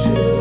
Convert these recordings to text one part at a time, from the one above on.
주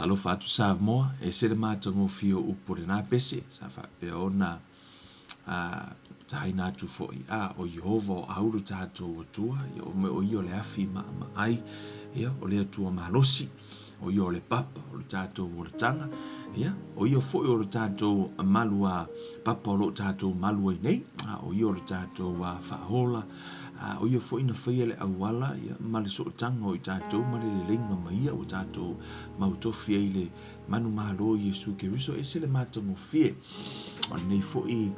Salo fatu sa moa e se le matango fio upore na pese sa fa pe ona taina tu foi o Yehova o auru tatou tua ia o io le afi ma ai ia o le tua malosi o io le papa o le tatou o le tanga ia o io foi o le tatou malua papa o le tatou malua nei o io le tatou wa fahola o io foi na foi le awala ia ma le so tanga o tatou ma le lenga mai o tatou mautofi ile manu malo Yesu ke riso e se le matango fie o nei foi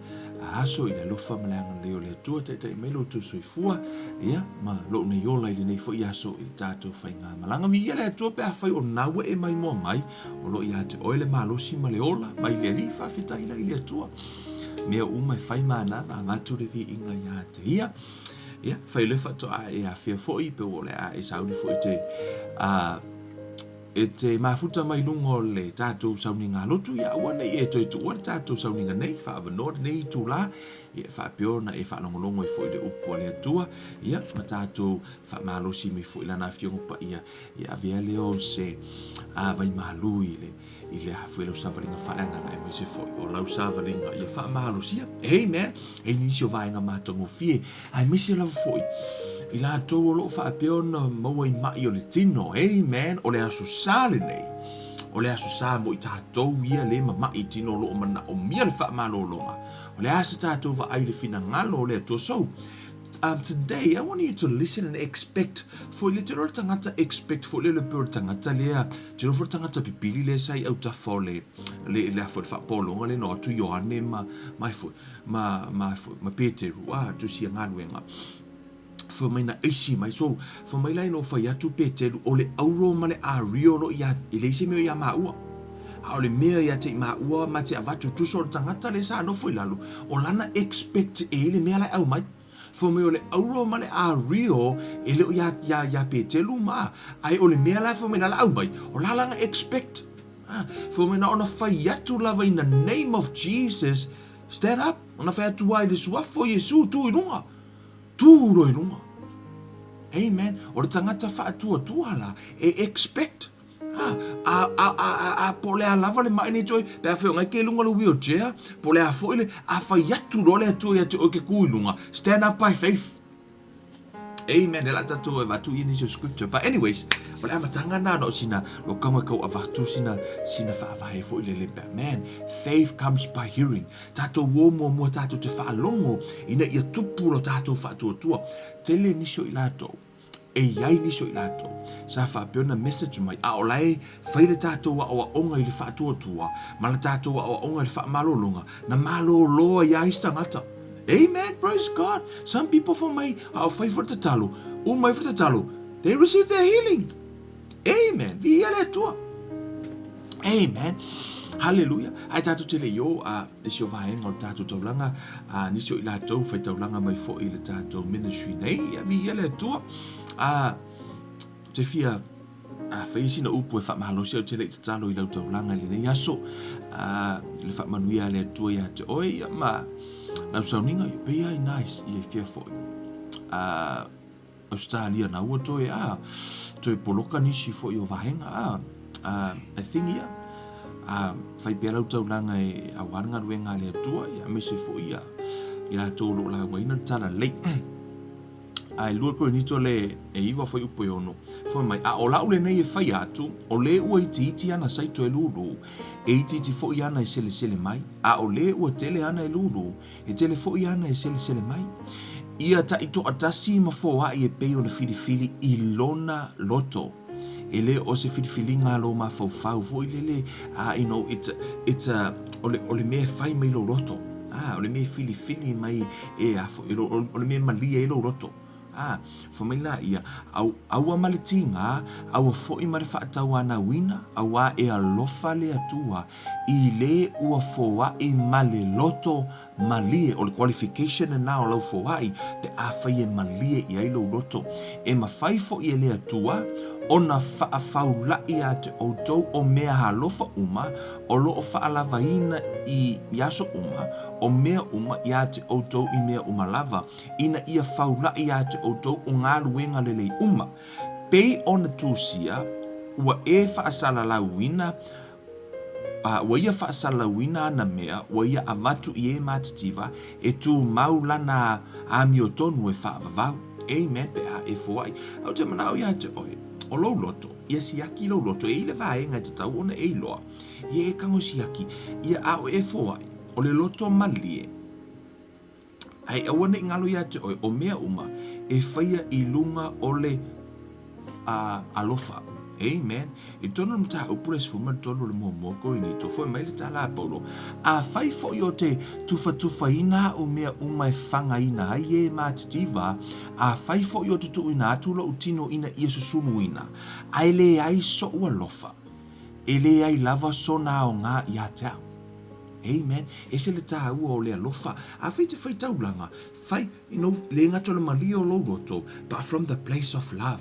aso ina lofa malanga leo le tua te melo tu soifua ia ma lo nei yola ile nei foi aso il tatou fainga malanga vi ile tua pe afai o nawe e mai mo mai o lo ia te oile malo si ma le ola mai le li fa fita ile tua mea uma fai mana va tu le vi inga ia te ia fai le fa to e a fia foi pe o le a e saudi foi te e te mafuta mai lungo le tatou sauninga lotu ia wana e to o tatou sauninga nei fa avanoa nei tu la ia fa piona e fa longolongo e foi le upo le tua ia ma tatou fa malosi mi foi lana fiongo pa ia via leo se vai malui ile a foi lo savalinga fa langa na me se foi o lo savalinga ia fa malosia amen e inisio vai nga matongo fie ai misi la foi I la tau o loo whaapeona maua I mai o le tino, amen, o le aso sale nei. O le aso sa mo I tātou ia le mai tino loo mana o mia le whaamalolonga. O le asa tātou wa ai le fina ngalo o le ato. So, today I want you to listen and expect for le tiro tangata expect for le pure tangata lea tiro for tangata pipili le sai au tafo le for whaapolonga le no tu Ioane ma Peteru tu si ngaluenga. For mai na isi mai so for mai lai no fa ya tu Peteru o le auro ma le a rio lo ya ile se me ya maua a le mea ya te maua ma te avatu tu so tangata le sa no foi lalu o lana expect e le mea lai au mai for me o le auro ma le a rio e le ya Peteru ma ai o le mea lai for me na au mai o la langa expect for me na ona fa ya tu lava in the name of Jesus stand up ona fa tu ai le sua fo Yesu tu inunga tu roi nunga. Amen. O le tangata whaatua tuala e expect. Po le a lava le mai ni toi pe a whionga ke lunga le wheelchair po le a foile a whaiatu ro le atua ia te o ke kuilunga. Stand up by faith. Amen. Ela tatu e vatu in your scripture. But anyways, o le amatanga na no sina lo kama kau a vatu sina whaavahe foile le man. Faith comes by hearing. Tato wo mo tato te whaalongo ina ia tupu lo tato whaatuatua. Tele nisho I lato. E iai niso I lato. Sa whaapeona message mai. A olai whaile tato wa oa onga I le whaatuatua. Ma le tato wa oa onga I le whaamalolonga. Na maloloa iai stangata. Amen, praise God. Some people for my fight for the talo, my for the talo, they receive their healing. Amen. Via le tua. Amen. Hallelujah. Ai tatu tele yo isio vaenga o tatu taulanga nisio I latou fai taulanga mai fo I le tatu ministry nei via le tua te fia fai sina upu e whaamahalosia o tele te talo I lau taulanga le nei aso le whaamanuia le tua ia te oi ma Lau sauninga I pea I nice I e fia foi. Australia na ua toi toi poloka nisi foi o vahenga I think ia fai pea lau taulanga e awaranga ruenga le atua ia mese foi ia I la tōlo la waina tala lei ai lua ko ni to le e iwa foi upo ono foi mai o la ule nei e fai atu o le ua iti ana sai to e lulu e iti foi ana e sele mai o le ua tele ana e lulu e tele foi ana e sele mai ia ta ito atasi ma fo wa e pe ona fili I lona loto ele o se fili nga lo ma fo foi lele you know it's ole me fai mai lo loto ole me fili mai e afo ole me malia e lo loto for me la ia au maletinga au foi mare whaatau ana wina au e alofa le atua I le ua foa I male loto malie o le qualification na o lau foa I pe a fai e malie I ai lo loto e mawhai fo I le atua ona whaafaulai a te outou o mea halofa uma o lo o whaalavaina I yaso uma o mea uma I a te outou I mea uma lava ina ia faulai a te outou o ngā luenga lelei uma pei ona tūsia ua e fa'asalalauina ua ia fa'asalalauina ana mea ua ia avatu i e matitiva e tumau lana amiotonu e fa'avavau. Amen. Pe a e foai au te manao ia te oe o lou loto ia siaki lou loto e ile vaenga te tau ona e iloa ia e kango siaki ia a o e foai o le loto malie ai awana ingalo ia te oe o mea uma e whaia i lunga o le alofa. Amen. I tono mta upure sfuma tono le momoko ini to foi mai le tala polo a fai fo yo te tufa ina o mea uma e fanga ina ai e matitiva a fai fo yo te tu ina atula utino ina ia susumu ina ai le ai so ua lofa e le ai lava so na o ngā ia tau. Amen. E se le tā ua o le alofa a fai te fai taulanga fai le ngatola malio lo roto but from the place of love.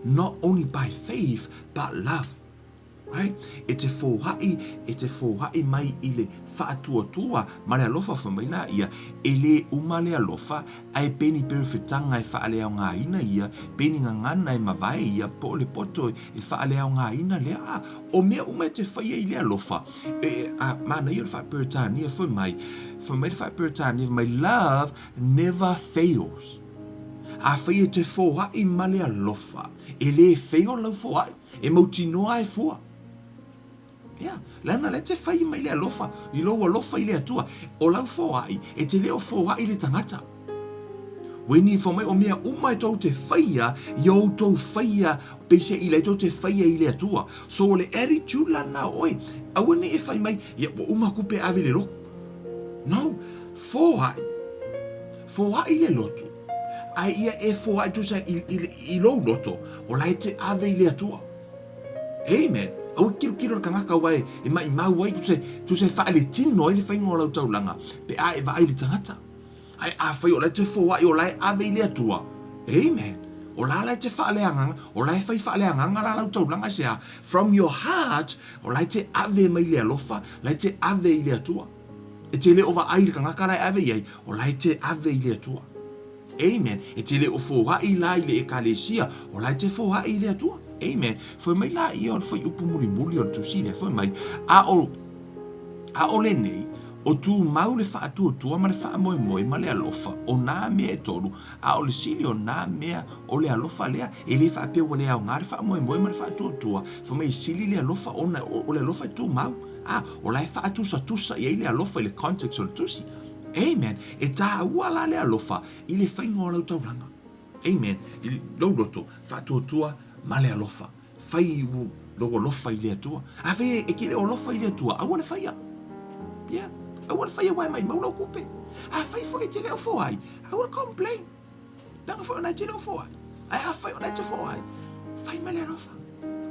Not only by faith, but love. Right? E te fōhai mai i le whaatua ma le alofa whamaila ia, e le uma le alofa, ai peni perifetanga e whaalea o ngā ina ia, peni ngangana e mawai ia, po le poto e whaalea o ngā ina lea, o mea uma e te whaia i le alofa. Mana ia le whaaperitania whamai le whaaperitania, my love never fails. A whaia te fōhai ma le alofa, e le wheo lau fōhai, e mautinoa e fua. Yeah, lana le te whai mai le alofa, i lo alofa i le atua, o lau fōhai, e te leo fōhai le tangata. Weni whamai o mea umai tau te whaia, i au tau whaia, pesia i le tau te whaia i le atua. So le attitude lana oi, awane e whai mai, ia uma kupe awe le loko. No, fōhai le lotu. Ai ia e fōhai tu sa i lo loto, o lai te ave i le atua. Amen. Au kiro ka ngaka wai e mai mau wai tu se fa le tino i le whaingo lau taulanga pe a e vai le tangata ai a whai o lai te fōhai o lai ave i le atua. Amen. O lai te wha le anganga o lai wha le anganga la lau taulanga sea from your heart o lai te ave mai le alofa lai te ave i le atua e te le ova ai le ka ngaka lai ave iai o lai te ave i le atua. Amen. E te le o fōhai la i le ekalesia o lai te fōhai i le atua. Amen. Foi mai la i on foi upu muri on tu sile foi mai a o le nei o tu mau le fa tu ma le fa moi ma le alofa o na me e tolu a o le sili o na me o le alofa lea e le fa pe o le au ngare fa moi ma le fa tu foi mai sili le alofa o le alofa tu mau o lai fa tu sa i le alofa i le context o le tusi. Amen. E tā ua la le alofa i le whaingo lau tauranga. Amen. I lau roto fa tua ma le alofa. Whai u logo lofa i le atua. A ve e ki le o lofa i le atua. A wane whaia. Yeah. A wane whaia wai mai maulau kupe. A whai fo e te leo fōhai. A wane complain. Nanga fo ona te leo fōhai. A whai ona te fōhai. Whai ma le alofa.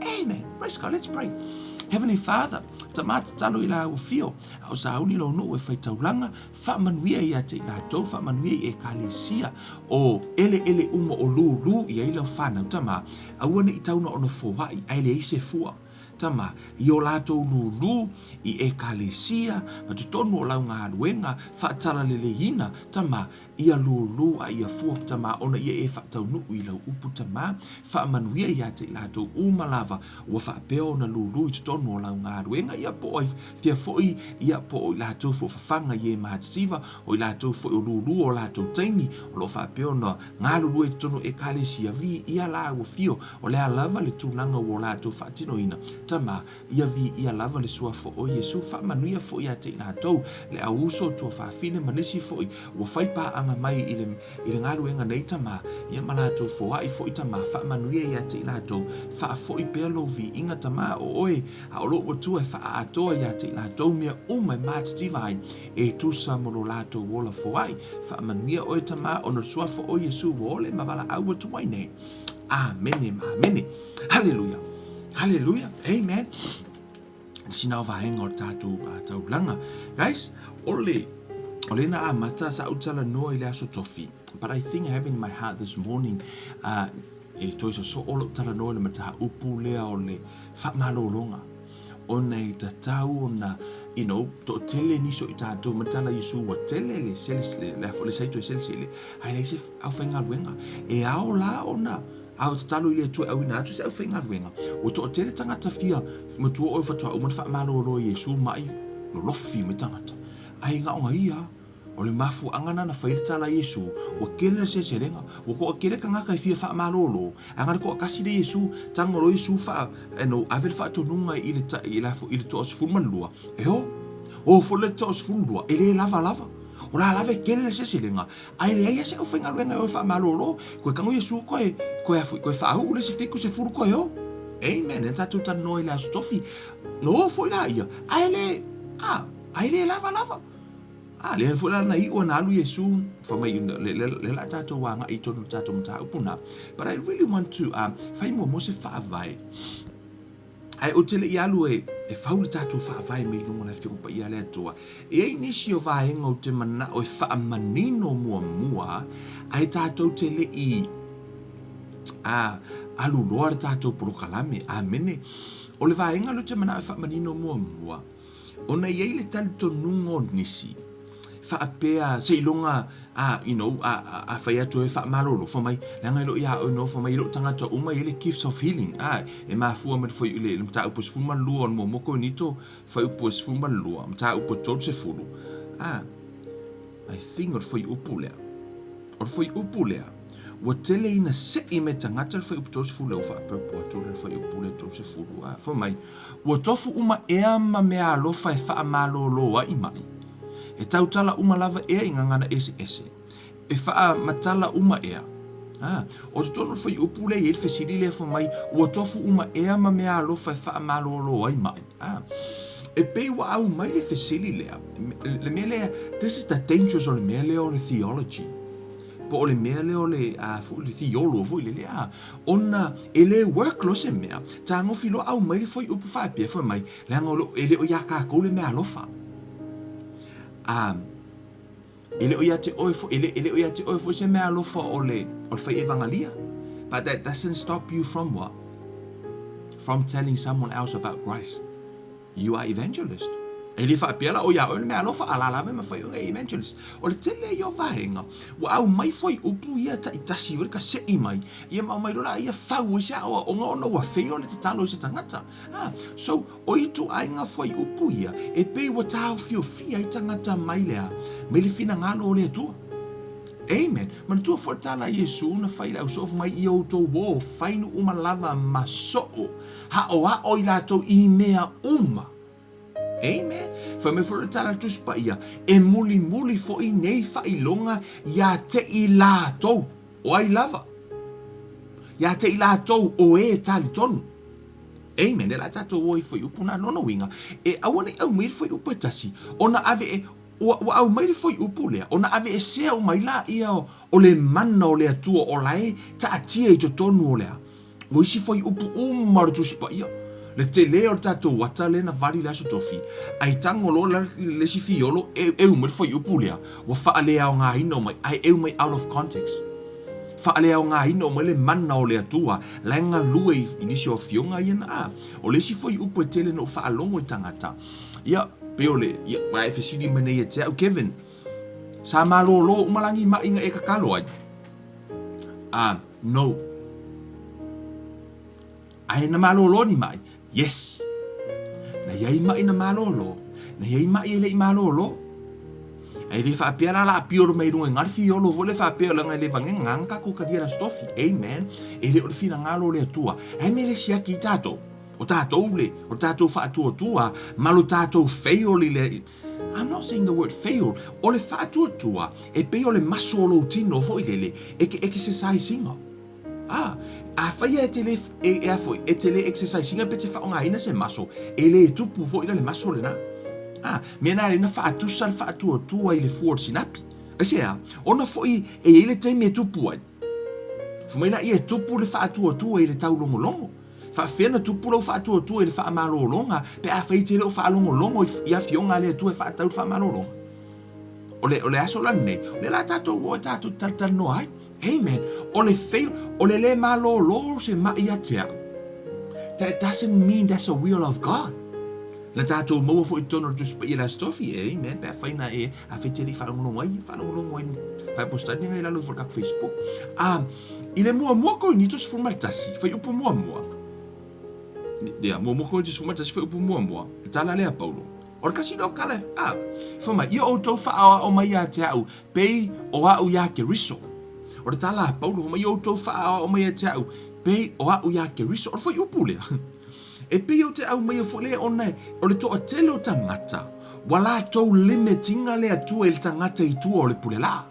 Amen. Praise God. Let's pray. Heavenly Father, ta mata talo i la ua fio, au sa auni lo no e whai taulanga, wha manuia i ate i la tau, wha manuia i e kalesia, o ele uma o lu i ai lau whanau tama, awane i tauna ono fōhai, ai le ise fua, tama, i o lātou lu i e kalesia, ma tu tonu o lau ngā ruenga, whaatala lele hina, tama, ia lu a ia fua, tama, ona ia e whaatau nuu i lau upu tama, wha manuia i ate i lātou umalava, ua whaapeo na lu i tu tonu o lau ngā ruenga, ia po ai, fia foi, ia po i lātou fo whawhanga i e mātistiva, o i lātou fo o lu o lātou taimi, o lo whaapeo na ngā lu i tu tonu e kalesia vi, ia la ua fio, o lea lava le tūlanga o lātou whaatino ina, tama ia vi ia lava le sua fo o Yesu fa manuia fo ia te na tau le auso to fa fine manisi fo o fai pa anga mai ile ngaru enga nei tama ia mala to fo ai fo ita ma fa manuia ia te na tau fa fo i pelo vi inga tama o oi a lo o tu fa a to ia te na tau mea o mai mat divine e tu sa mo la to wola fo ai fa manuia o tama o no sua fo o Yesu wo le mavala au tu mai nei. Amen. Hallelujah. Hallelujah. Amen. Sinau vahenga o tātou taulanga. Guys, ole na amata sa utala noa i le aso tofi. But I think I have in my heart this morning, e toisa so olo tala noa le mataha upu lea o le whamalolonga. O nei tatau o na, to tele niso i tātou matala Yesu wa tele le selisele, le afo le saito i selisele. Hai le se au whainga luenga. E ao la o na, au te talo ile tu au ina tu se au whainga ruenga. O to o tere tangata fia, ma tua o whatua, o man wha malolo Yesu mai, no lofi me tangata. Ai ngā onga ia, o le mafu angana na whaile tala Yesu, o kere se serenga, o ko kere ka ngaka I fia wha malolo, angana ko kasi de Yesu, tangoro Yesu wha, no avel wha tonunga ile to os fulman lua, e ho, o fole to os fulman lua, ele lava, o la lava kere se serenga, ai le ia se o whainga ruenga o wha malolo, koe kango Yesu koe wha au, ule se fiku se furu koe ho, amen, en tatu tan noi la stofi, no foi la ia, ai le lava, le fula na I o na alu Yesu for my le la tato wanga I tonu tato mta upuna. But I really want to fai mo se fa vai. Ai o tele I alu e faule tato fa vai me lungo na fiong pa I ale toa. E nisi o vaenga o te mana o fa manino mua ai tato tele I alu loa tato prokalame amene. O le vaenga lo te mana o fa manino mua. Ona I le tanto nungo nisi. Whaapea, se ilonga, whaia to e wha malolo, for mai, langa ilo ia no for mai ilo tangata uma ele gifts of healing, e mafua man foi ule, mta upos fuma lua, mo moko nito, foi upos fuma lua, mta upos tot se fulu, I think or foi upulea, wa tele ina se I me tangata foi upos fulu, o wha tole foi upule tot se fulu, for mai, wa tofu uma ea ma mea alofa e wha malolo I mai, e tautala uma lava ea I ngangana ese. E wha matala uma ea. O te tono whai upule I whesiri lea wha mai, ua tofu uma ea ma mea alofa e wha malolo ai mai. E pei wa au mai le whesiri lea. Le mea lea, this is the dangers o le mea lea o le theology. Po o le mea lea o le theolo vo I le lea. Ona e le work lo se mea, ta ngofi lo au mai le whai upu whaapea wha mai, le angolo e le o ia kākou le mea alofa. Ele o ia te oifo se mea alofa o le whai evangalia. But that doesn't stop you from what? From telling someone else about Christ. You are evangelist. Ele whaapea o ia o le mea alofa ala lave ma whai o evangelist. O le tele I o vahenga. Wa au mai whai upu ia ta itasi wera ka se I mai. Ia mau mai rola ia whau se awa o ngā ona wa wheo le te talo se tangata. So, o itu ai ngā whai upu ia, e pei wa tāo fio fia I tangata mai lea, me le fina ngalo o lea tua. Amen. Mana tua whaatala Yesu na whai lau sofu mai I o tō wō, whainu uma lava ma soo, hao I lato I mea uma. Amen. Fa me fo tala tu spa ia e muli fo I nei fa I longa ya te I lato o ai lava. Ya te I lato o e tali tonu. Amen. E la tato o I fo I upuna nono winga. E awane au mai fo I upetasi. Ona ave e wa au mai fo I upulea. Ona ave e sea o mai la ia o le mana o le atua o lai ta atia I to tonu o lea. O isi fo I upu umaru tu spa ia. Le te leo tatou wata le na vari la sotofi. Ai tangolo le si fiolo e umar foi upulea. Wa faa lea o ngā hino mai. Ai e umai out of context. Faa lea o ngā hino mai le mana o le atua. Laenga lue inisi o fionga iana. O le si foi upu e tele no faa longo I tangata. Ia, peole, ia, wa e fesidi mene ia te au Kevin. Sa malolo umalangi ma inga e kakalo ai. No. Ai na malolo ni mai. Yes. Na iai mai na malolo. Na iai mai ele I malolo. Ai le whaapea la pioro mai runga ngar fiolo vole whaapea langa le vange nganga ko kadira stofi. Amen. Ele o le fina ngalo le atua. Ai me le siaki I tato. O tato ule. O tato whaatua tua. Malo tato fail le. I'm not saying the word fail. O le whaatua tua. E pe o le masolo tino fo I lele. Eke se sai singa. Whaia e tele exercise inga pete whaonga ina se maso. Ele e tupu fo ina le maso le na. Mena le na whaatua tua I le forward sinapi. Asea, ona fo I e ele teime e tupu ai. Fumaina I e tupu le whaatua I le tau longo. Whaafena tupu lau whaatua I le whaamalolonga. Pe a whaite leo whaalongolongo I a fionga le tu e whaatau whaamalolonga. Ole aso lan nei. Le la tato o tato tatano ai. Amen. Ole le malolo se maiatea. That doesn't mean that's a will of God. La tātou maua fo I tono tu spa I la stofi, amen. Pea whaina a wheteri whanongolongo ai, pai postani ngai lalo for kak Facebook. I le mua ko ni tos formal tasi, whai upo mua. Ia, mua ko ni tos formal tasi, whai upo mua. Tala lea Paulo. Or kasi no kala, whama, ia o tau whaawa o mai a te au, pei o au ia ke riso. Or tala Paulo, whama, ia o tau whaawa o mai a te au, pei o au ia ke riso. Or whai upo lea. E pei o te au mai a whole ona, o le toa tele o tangata, wala tau limitinga lea tua il tangata I tua o le pule la.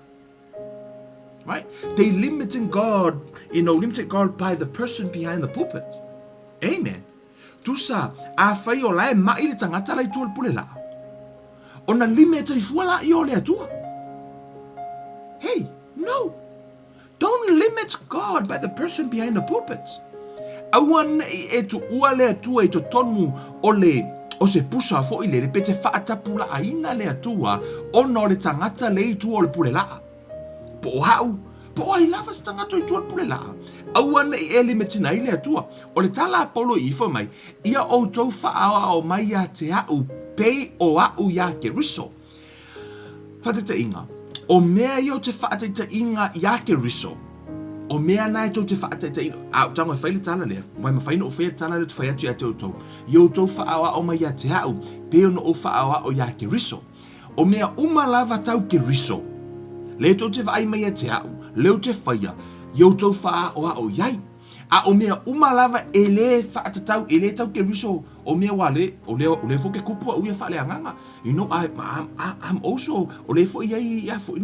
Right? They limiting God, limiting God by the person behind the pulpit. Amen. Tusa, a whai o lai mai le tangata lai tua le pule la. Ona limita I fuala I o lea tua. Hey, no. Don't limit God by the person behind the pulpit. Awana e tu ua lea tua I to tonu o se pusa fo I le pete whaatapula aina lea tua ona o le tangata le tua o le pule la. Po o ai lava se tangata I tua le pule la. Awana e limitina I lea tua. O le tala Paulo I fa mai, ia o tau whaawa o mai a te au, pei o au ia ke riso. Whatata inga, o mea I o te whaatata inga ia ke riso. O mea nai tau te whaatata ino. Tango e whaile tala lea. Wai ma whaino o whaia tala lea tu whai atu ia te tau. Iau tau whaawa o mai a te au. Peo no o whaawa o ia ke riso. O mea umalava tau ke riso. Leo tau te whaai mai a te au. Leo te whaia. Iau tau whaawa o iai. A o mea umalava e le whaatatau, e le tau ke riso. O mea wale, o le fo ke kupua uia whaale anganga. I'm also, o le fo iai ia fo,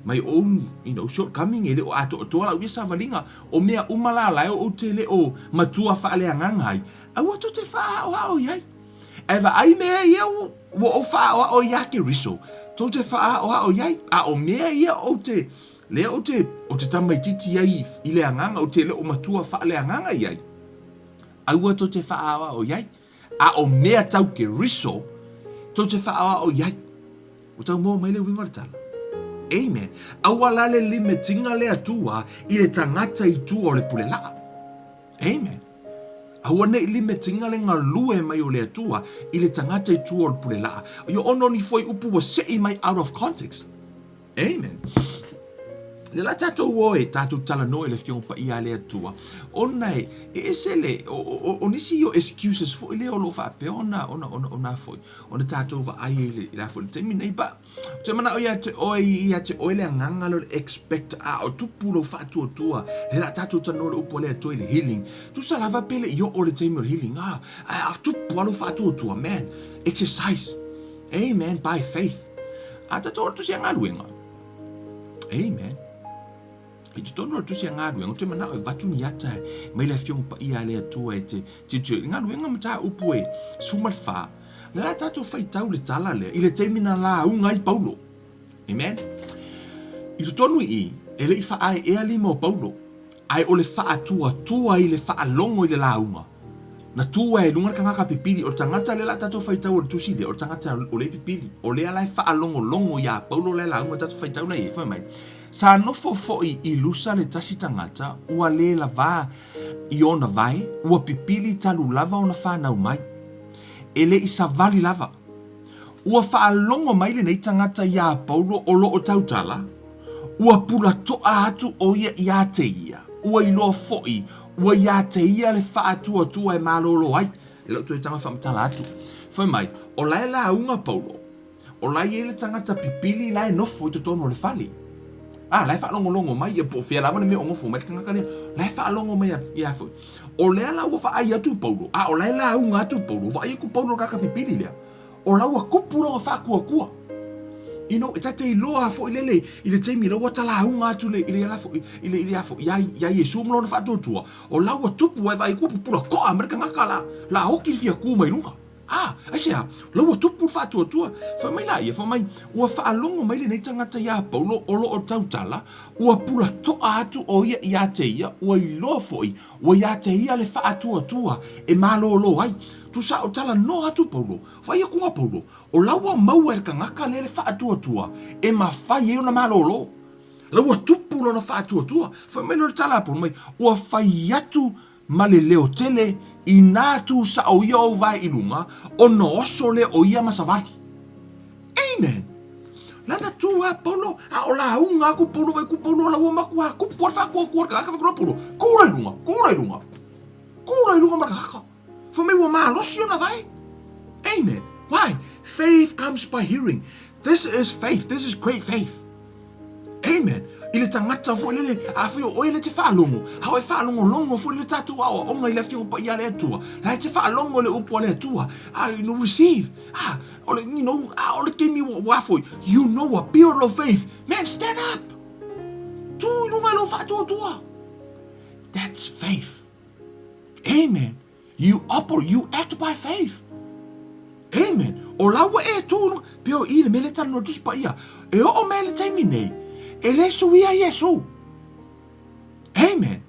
my own, shortcoming, e le o ato o toala uia sa valinga. O mea umalala o te le o matua whaale anganga ai. Au ato te whaawa o iai. Ewa ai mea ia o whaawa o ia ke riso. Tau te whaawa o iai. A o mea ia o te... Lea o te tamaititi ai I le anganga o te le o matua wha le anganga iai. Aua to te whaawa o iai. A o mea tau ke riso, to te whaawa o iai. O tau mō mai le winga le tala. Amen. Aua la le limitinga le atua I le tangata I tua o le pule la. Amen. Aua ne limitinga le ngā lue mai o le atua I le tangata I tua o le pule la. Yo ono ni foi upu wa sei mai out of context. Amen. Le la tātou o tātou tala no le fiong pa ia le atua. O nei, se le, o nisi yo excuses fo le o lo fa pe ona foi. Ona tātou va ai le la fo te mi nei ba. Te mana o ia te oi le nganga lo expect o tupu lo fa tua. Le la tātou tano le upo le atua le healing. Tu sa lava pele yo o le te mi healing. Tupu lo fa tua man. Exercise. Amen by faith. Tātou tu sia ngaluenga. Amen. I te tono tu sia ngāruenga, o te mana o watu ni ata mai le fiong pa ia le atua te ngāruenga mata upu sumal wha. Le la tātou whai tau le tala le, I le teimina la unga I Paulo. Amen. I te tonu e le I wha ai ea lima o Paulo, ai o le wha tua I le wha longo I le la unga. Na tua lunga kangaka pipili, o tangata le la tātou whai tau o le tusi le, o tangata o le pipili, o le alai wha longo ia, Paulo le la unga tātou whai tau na e wha mai. Sa nofo foi I lusa le tasi tangata, ua le lava I ona vai, ua pipili talu lava ona whanau mai. E le I savali lava. Ua whaalongo mai le nei tangata ia Paulo o lo o tautala. Ua pula toa atu o ia te ia. Ua iloa foi, ua ia te ia le whaatua e malolo ai. E lau tu e tanga whamatala atu. Whai mai, o lai la unga Paulo. O lai e le tangata pipili lai nofo I te tono le whali. Lai whaalongo mai, ia po whea lawa na me ongo fo, mai kangaka lea, lai whaalongo mai ia fo. O lea lau wha ai atu Paulo, o lai la unga atu Paulo, wha ai ku Paulo kaka pipili lea. O lau a kupuro wha kua. E tate I loa fo I lele, I le teimi lau wata la unga atu le, I le ala fo, I le afo, ia Yesu mlo na wha tua. O lau a tupu wha ai kupura koa, mai kangaka la hoki fia ku mai lunga. Aisea, lau a tupu wha tua. Wha mai la ia, wha mai, ua whaalongo mai le nei tangata ia Paulo, o lo o tautala, ua pula toa atu o ia te ia, ua I loa foi, ua ia te ia le wha tua, e malolo ai. Tu sa o tala no atu Paulo, wha ia kua Paulo, o lau a maua kangaka le wha tua, e ma whai e ona malolo. Lau a tupu lo na wha tua, wha mai lo tala Paulo mai, ua whai atu ma le leo tele, ina tu sa o ia o vai ilunga, ona oso le o ia masavati. Amen. Lana tu a polo, a o la unga ku polo vai ku polo la uma ku ku por fa ku ka ka ku polo. Kula ilunga. Kula ilunga maka. For me wa ma losio na vai. Amen. Why? Faith comes by hearing. This is faith. This is great faith. Amen. Ile tangata fo lele afio o ile te falongo. How e falongo longo fo le tatu a o ngai lefti o pa ia le tua. La te falongo le upo le tua. You receive. Ole you know, ole give me what for. You know a pure of faith. Man, stand up. Tu lunga lo fa tua. That's faith. Amen. You act by faith. Amen. O lawa e tu pio ile mele tano dus pa ia. E o mele taimi nei. Ele suia Yesu. Amen.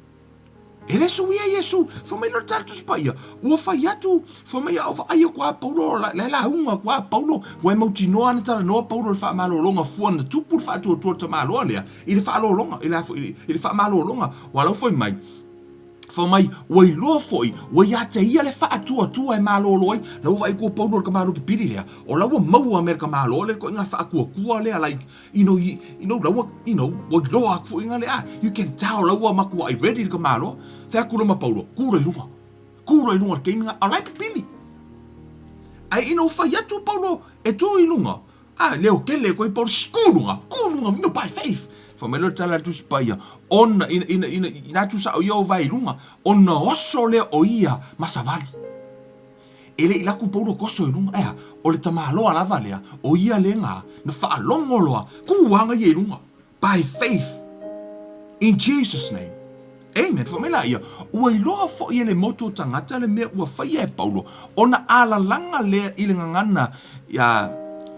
Ele suia Yesu. For me no tanto spaia. O fai atu. For me au ai kwa Paulo la unga kwa Paulo. Wa mauti no ana tala no Paulo fa malo longa fuana tu por fa tu to malo le. Ele fa lo longa. Ele fa malo longa. Wala foi mai. For mai wai lo foi wai ate ia le fa tua e malo loi la vai ko Paulo ka malo pipiri le o la mau America malo le ko nga fa ku le like you know la wai lo ak fo nga le you can tell la ma ku I ready ka malo fa ku ma Paulo ku ro ke nga ala pipiri ai fa ya tu Paulo e tu ilunga leo ke le ko por skulunga no by faith. For me lo tala tu spaya ona ina tu sa o yo vai lunga ona oso le o ia masavali ele ila ku Paulo koso lunga o le tamalo ala valea o ia lenga na fa longoloa ku wanga ye lunga by faith in Jesus name. Amen. For me la ia o ilo fo ia le moto tangata le me o fa ia Paulo ona ala langa le ilinga ngana ya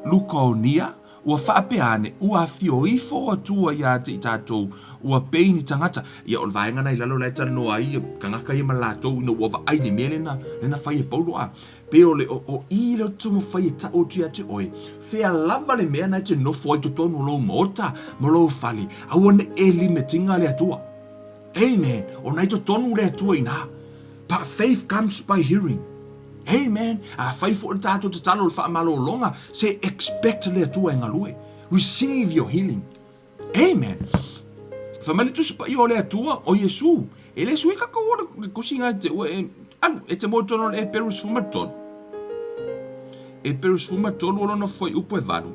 Lukaonia ua whaapeane, ua fio ifo atua ia te i tātou, ua peini tangata. Ia o vaenga nei lalo lai tala noa ia, ka ngaka ia malatou, ina ua vaai le mea lena whai e Paulo a. Peo le o i leo tumu whai e ta o tia te oe. Whea lava le mea nei te nofo ai totonu lou maota, mo lou whali. Aua ne e lime tinga le atua. Amen. O nei totonu le atua ina. But faith comes by hearing. Amen. Faithful tato te talo fa malo longa. Say expect le tua ngalue. Receive your healing. Amen. Famali tu spa yo le tua o Yesu. Ele sui ka ko kusinga te e te mo tono e perus fumaton. E perus fumaton wala no foi upo e vanu.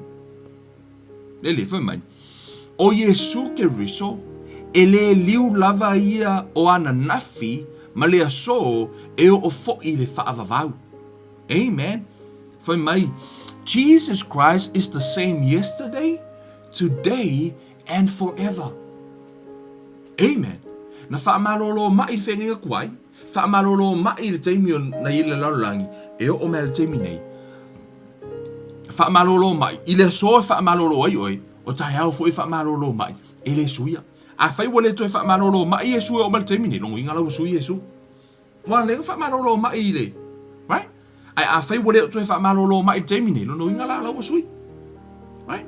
Ele foi mai. O Yesu ke riso ele liu lava ia o ana nafi ma le aso e o fo'i le whaavavau. Amen. For mai, Jesus Christ is the same yesterday, today, and forever. Amen. Na whaamalolo mai i whenga kuai, whaamalolo mai i le teimi na i le laulangi, e o mea le teimi nei. Whaamalolo mai, i le aso e whaamalolo ai oi, o tai au fo'i whaamalolo mai, e le suia. A fai wale to e whaamalolo mai Yesu e o mea le teimi nei, longo inga lau sui Yesu. Wa le fa malolo mai le. Right? Ai a fai wole to fa malolo mai Jamie no inga la sui. Right?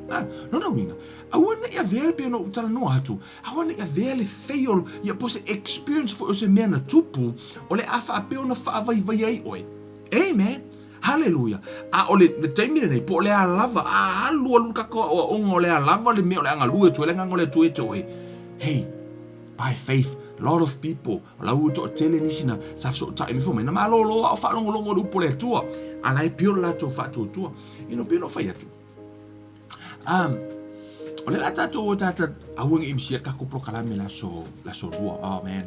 No inga. I want ya vele pe no tala no atu. I want ya vele fail ya pose experience for us mena tupu ole afa pe ona fa vai ai oi. Amen. Hallelujah. Ole the Jamie nei po le a lava a lu ka ko o le a lava le me ole anga lu to le ngole to e. Hey, by faith a lot of people la uto tele ni sina sa so ta mi fo me na malolo a fa longo lu pole tua ala pio la to fa to tua ino pio no fa ya tu ole la tato o tata a wing im sia ka ko prokala me la so rua oh man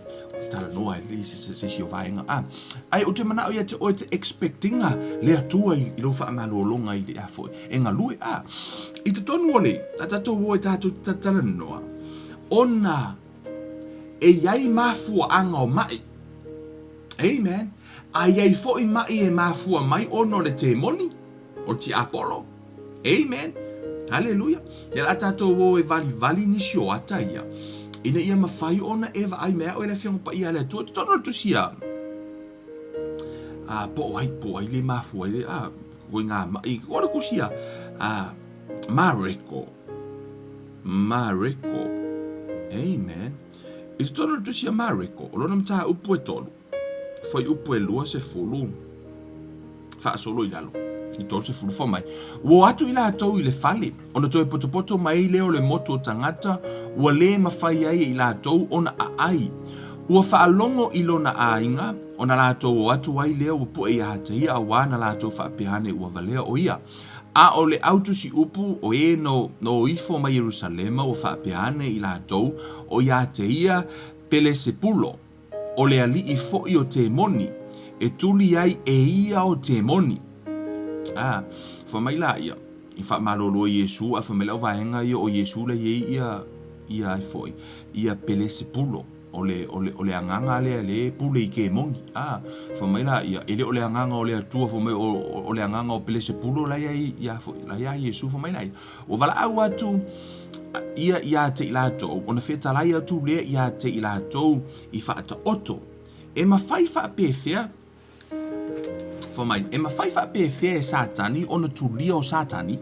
tala no at least se vai nga ai o te mana o ya te o te expecting le tua i lo fa malolo nga i a fo e nga lui i to tonu ole tato o tato tala no ona e iai mafua anga o mai. Amen. A iai fo i mai e mafua mai ono le te moni. O ti Apollo. Amen. Hallelujah. E la tato o e vali nisi o ata ia. Ina ia mawhai ona eva ai mea o e le fionga pa ia le tua. Tono tu sia. Po ai le mafua. Koe ngā mai. Kora kusia. Mareko. Amen. I tono tu sia mareko, o lona mta upu e tolu. Foi upu e lua se fulu. Fa solo I lalo. I tō se fulu wha mai. Wo atu I la tau I le fale. Ona toi poto mai leo le moto o tangata. Ua le mawhai ai I la tau ona a ai. Ua whaalongo I lona a inga. Ona la tau o atu ai leo ua po e a te ia a wana la tau whaapehane ua valea o ia. A o le autu si upu o e no ifo mai Jerusalema o whaapeane I la tau o ia te ia pele se pulo. O le ali I fo I o te moni. E tuli ai e ia o te moni. Whamai la ia. I whaamalolo Yesu a whamela o vaenga ia o Yesu le ia ai foi. Ia pele se pulo. O le anganga le pule I ke moni. Whamai la ia. Ele o le anganga o le atua whamai o le anganga o pele se pulo la ia foi. La ia Yesu whamai la ia. O wala au atu ia te I latou. Ona whetalai atu lea ia te I latou I whaata oto. E mawhai whaapewhia. Whamai. E mawhai whaapewhia e satani ona tulia o satani.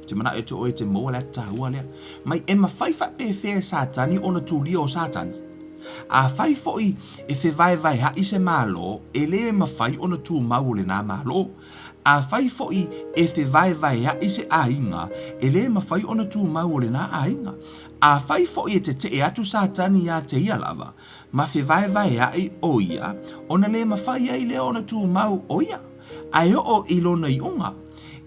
Te mana e te oe te moa lea tahua lea. Mai e mawhai whaapewhia e satani ona tulia o satani. A whai foi e vai hai se malo e le mawhai ona tu mau le nā malo. A whai foi e vai hai se ainga e le mawhai ona tu mau le nā ainga. A whai foi e te atu satani ia te ia lava. Ma vai hai o ia ona le mawhai ai le ona tu mau o ia. Ai o ilona I unga.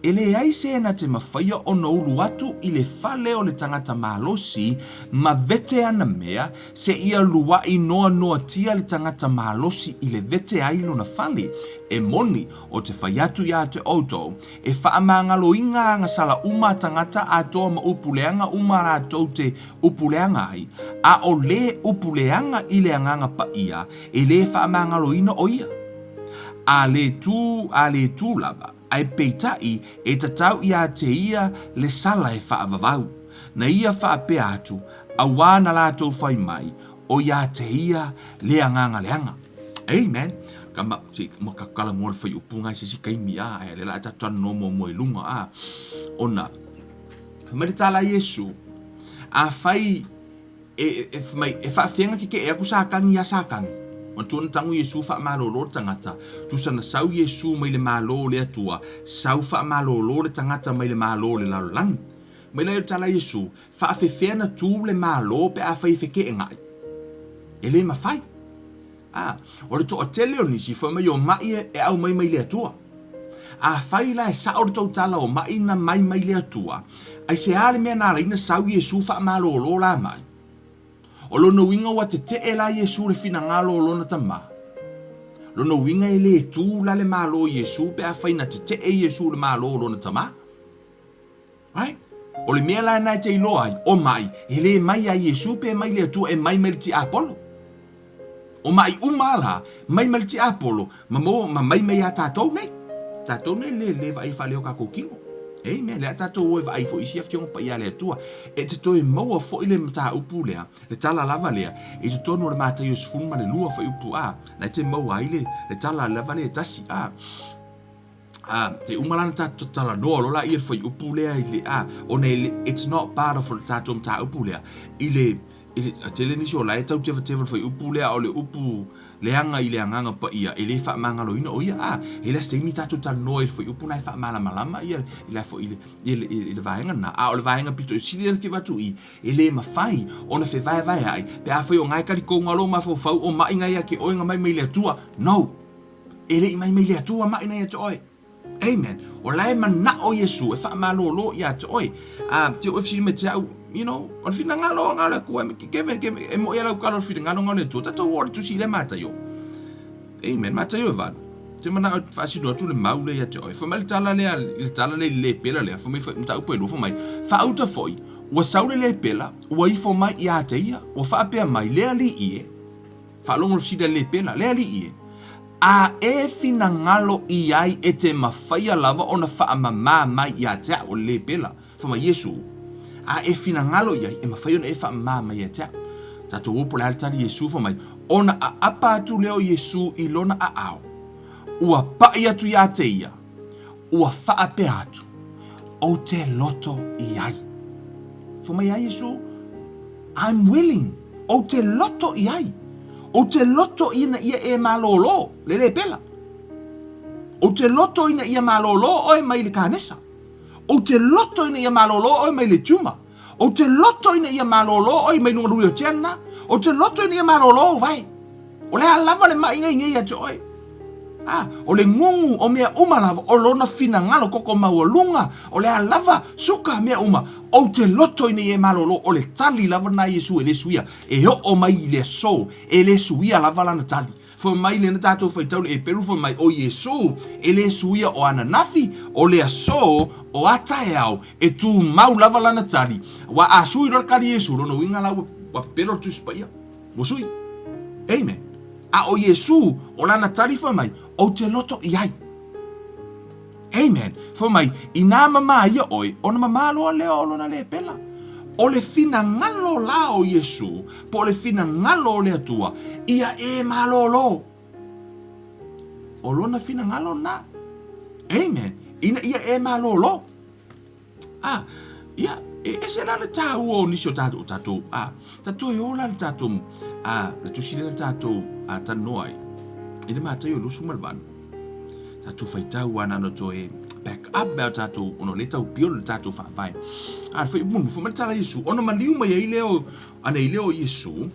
Ele ai se na te mawhaia o no ulu atu I le whale o le tangata malosi ma vete ana mea se ia lua I noa tia le tangata malosi I le vete ai lo na whale. E moni o te whaiatu ia te auto e whaamangalo inga anga sala uma tangata a toa ma upuleanga uma la tau te upuleanga ai. A o le upuleanga I le anganga pa ia e le whaamangalo ina o ia. A le tu lava. Ai peitai e tatau ia te ia le sala e whaavavau. Na ia whaapea atu, a wana lātou whai mai, o ia te ia leanganga leanga. Amen. Kama, mo kakala ngol whai upunga se si kaimi e le la tatuana no mo I lunga Ona, maritala Yesu, a whai e whaafenga ke e aku sākangi a sākangi. On tuana tangu Yesu whaamalolo tangata. Tusana sau Yesu mai le malo le atua. Sau whaamalolo le tangata mai le malo le lalolangi. Mai le tala Yesu. Whaafewhena tu le malo pe a whaifeke e ngai. E le mawhai. Ore to o tele o nisi whamai o mai e au mai le atua. A whai la e sa ore tau tala o mai na mai le atua. Ai se ale mea nara ina sau Yesu whaamalolo la mai. O lono winga wa te e la Yesu le fina ngalo o lona tama. Lono winga e le tu la le malo Yesu pe a whaina te e Yesu le malo o lona tama. Right? O le mea la nai te iloa o mai, e le mai a Yesu pe mai le tu e mai ti Apollo. O mai umala, mai ti Apollo, ma mai a tātou nei. Tātou nei le vai whaleo kako kingo. Amen. Le tātou e vai fo isi a fionga pa ia le atua. E te toi maua fo I le mata upu lea, le tala lava lea, e te tonu le mata Ios funma le lua fa upu na te maua ai le tala lava lea tasi te umalana tātou tala noa lola I le fa upu lea I le it's not part of le tātou mata upu lea. I le tele nisi o lai tau teva fa upu lea o le upu leanga I le anganga pa ia e le wha mangalo ina o ia e le steimi tātou tala noa I le fa upu nai wha malama ia I le fo I le vaenga na o le vaenga pito I siri te watu I e le mawhai o na vai ai pe a whai o ngai kari ko ngalo ma fau o mai ngai a ke oinga mai le atua no e le I mai le atua mai ngai a te oe. Amen. O lai mana o Yesu e wha malolo ia te oe te oe fsiri me te au you know, on fina ngalo kua ke mo ia la kalo fina ngalo tu tatou ora tu si le mata yo. Amen. Mata yo van. Te mana fasi do tu le maule ia te oi. Fa mal tala le pela le fa mai fa mta upo fa mai. Fa auta foi. Wa saule le pela, wa I fo mai ia te ia, wa fa pe mai le ali ie. Fa longo si le pela, le ali ie. A e fina ngalo I ai e te mawhaia lava ona fa mama mai ia te o le pela. Fa mai Yesu. A e fina ngalo ia e mawhai ona e wha mama ia tea. Tato upo le altari Yesu fa mai. Ona a apa atu leo Yesu I lona a ao. Ua pai atu ia te ia. Ua wha ape atu. O te loto I ai. Fa mai ai Yesu. I'm willing. O te loto I ai. O te loto ina ia e malolo, le pela. O te loto ina ia malolo o e mai le kanesa. O te loto ina ia malolo o e mai le tuma. O te loto ina ia malolo o e mai lunga lui o tiana. O te loto ina ia malolo o vai. O le alava le mai ngai atu oi. O le ngungu o mea uma lava o lona fina ngalo koko maua o le alava suka mea uma o te loto ina ia malolo o le tali lava na Yesu e le suia e o mai le so e le suia lava lana tali. Fo mai le na tatou faitau e peru fo mai o Yesu e le suia o ananafi o le aso o atae au e tu mau lava lana tali wa asui ro kari Yesu no winga la wa pelo tu spaia mo sui amen a o Yesu o lana tali fo mai o te loto i ai amen fo mai ina mama ia oi ona mama lo le o lona le pela o le fina ngalo la o Yesu, po le fina ngalo le atua, ia e malolo. O lona fina ngalo na. Amen. Ina ia e malolo. Ia, e se la le tau o nisio tatou. Tatou e o la le tatou. Le tusile le tatou tanoai. Ina matai o lusu malvanu. Tatou faitau wana no toe. Back up bao tatou ono le tau pio le tatou whaafai. Fai munu, fai matala Yesu. Ono maliu mai ai leo, ana i leo Yesu,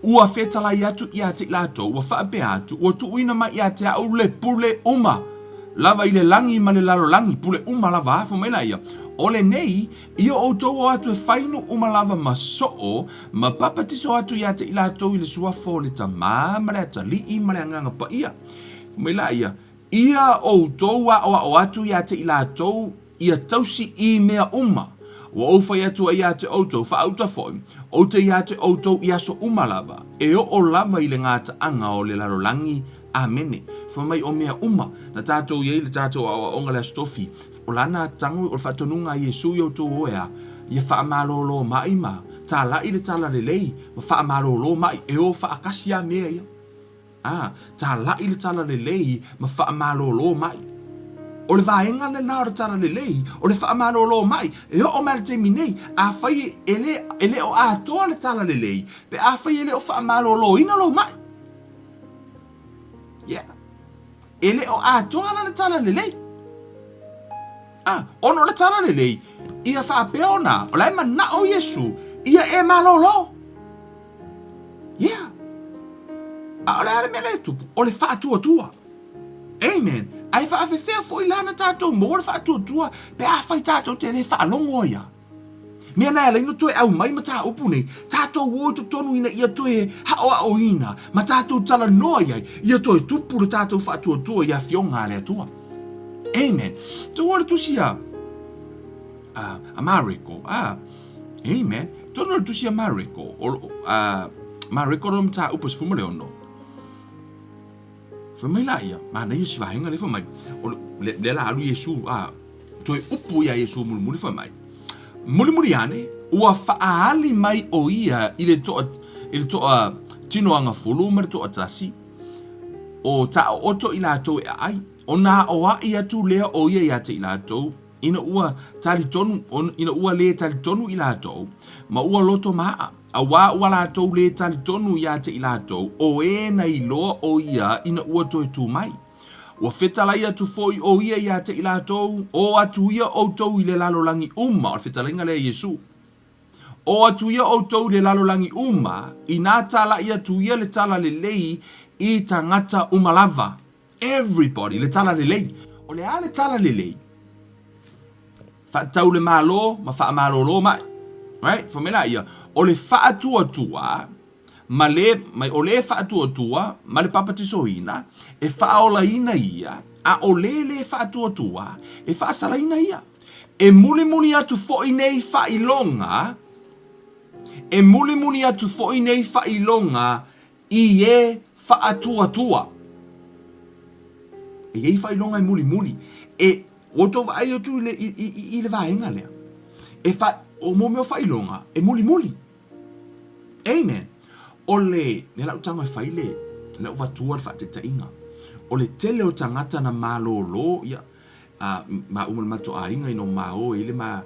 ua whetala i atu i ate lato, ua whaape atu, ua tuuina mai i ate au le pule uma. Lava i le langi ma le lalo langi, pule uma lava hafo mai la ia. O le nei, ia o tau atu e whainu uma lava ma soo, ma papatiso atu i ate i lato i le suafo le tamā, ma le ata li i ma le anganga pa ia. Mai la ia, ia o toua o atu ia te ila tou ia tausi I mea uma. Wa o fai atu ia te auto fa auta foi. O te ia te auto ia so uma lava. E o lava I le ngata anga o le larolangi. Amene. Fa mai o mea uma. Na tātou ia le tātou o onga le stofi. O lana tangu o fatonunga Yesu yo to oea. Ia fa malolo mai ma. Ta la ile tala le lei. Ma fa malolo mai. E o fa akasia mea ia. Ta la ile tala le lei ma fa malolo mai. O le vaenga le nao tala le lei, o le fa malolo mai. E o mal te minei, a fai ele o a toa le tala le lei, pe a fai ele o fa malolo ina lo mai. Yeah. Ele o a toa le tala le lei. Ono le tala le lei, ia fa peona, o la ema na o Yesu, ia e malolo. Yeah. O le are mele tupu, o le fa tua. Amen. Ai fa afe fea fo ilana tātou mo le fa tua, pe a fai tātou tene fa longo ia. Mea nai ala ino toe au mai ma tā upu nei, tātou o to tonu ina ia toe hao o ina, ma tātou tala noa ia toe tupu le tātou fa tua ia fionga le atua. Amen. Tō ora tusi a Mariko. Amen. Tō ora tusi a Mariko. Mariko rom tā upu sfuma le ono. Famai la ia, mana ia si vahenga le famai. Le la alu Yesu, toi upu ia Yesu muli famai. Muli ane, ua faaali mai o ia ile toa tino anga fulu ma toa tasi. O ta oto ila to e ai. O na o a ia tu lea o ia te ila to. Ina ua tali tonu, ina ua le tali tonu ila to. Ma ua loto maa. A ua la tau le tali tonu ia te ila tau, o e na I loa o ia ina ua toi tu mai. Ua whetala ia tu foi o ia te ila tau, o atu ia o tau I le lalolangi uma, o whetala inga le Yesu. O atu ia o tau le lalolangi uma, I nā tala ia tu ia le tala le lei I tangata umalava. Everybody, le tala le lei. O le a le tala le lei. Whatau le malo, ma wha malo lo mai. Right? Famela ia. O le whaatua, mai o le whaatua, ma le papatiso ina, e whaola ina ia, a o le whaatua, e whaasala ina ia. E muli atu fo nei whailonga, I e whaatua. E ei whailonga e muli. E oto vai o tu I le vaenga lea. E o mo meo whailonga, e muli. Amen. O le, ne lau tanga whaile, ne lau watua whaateta inga. O le tele o tangata na malolo, ia, ma umal mato a inga ino mao, ele ma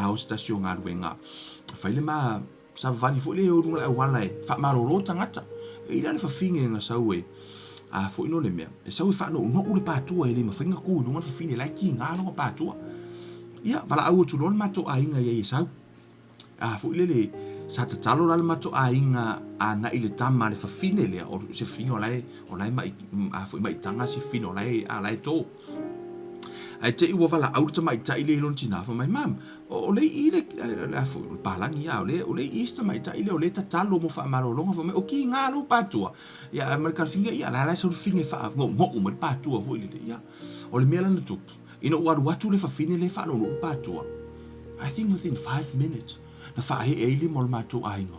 o stasio ngā ruenga. Whaile ma, sa vani fo le o runga la wala e, wha malolo tangata. E ila le fafinga nga sau e. Fo ino le mea. E sau e wha no ule pātua e le mawhainga kū nunga fafine lai ki ngā longa pātua. Ia, wala au tu lon mato a inga ia i sau. Fo ile le sa te talo la mato a inga na ile tama le fafine le o se finga o lai mai fo mai tanga si fino lai a lai to. Ai te iwa wala au te mai tai le lon tina fo mai mam. O le ile fo palangi ia o le ista mai tai le o le talo mo fa malolonga fo mai o ki ngā lo pātua. Ia American finga ia la so finga fa ngo mo pātua fo ile ia. O le mela na tupu. Ina watu le fafine le fa no pātua. I think within 5 minutes. Na fa e ele mo mato ainga.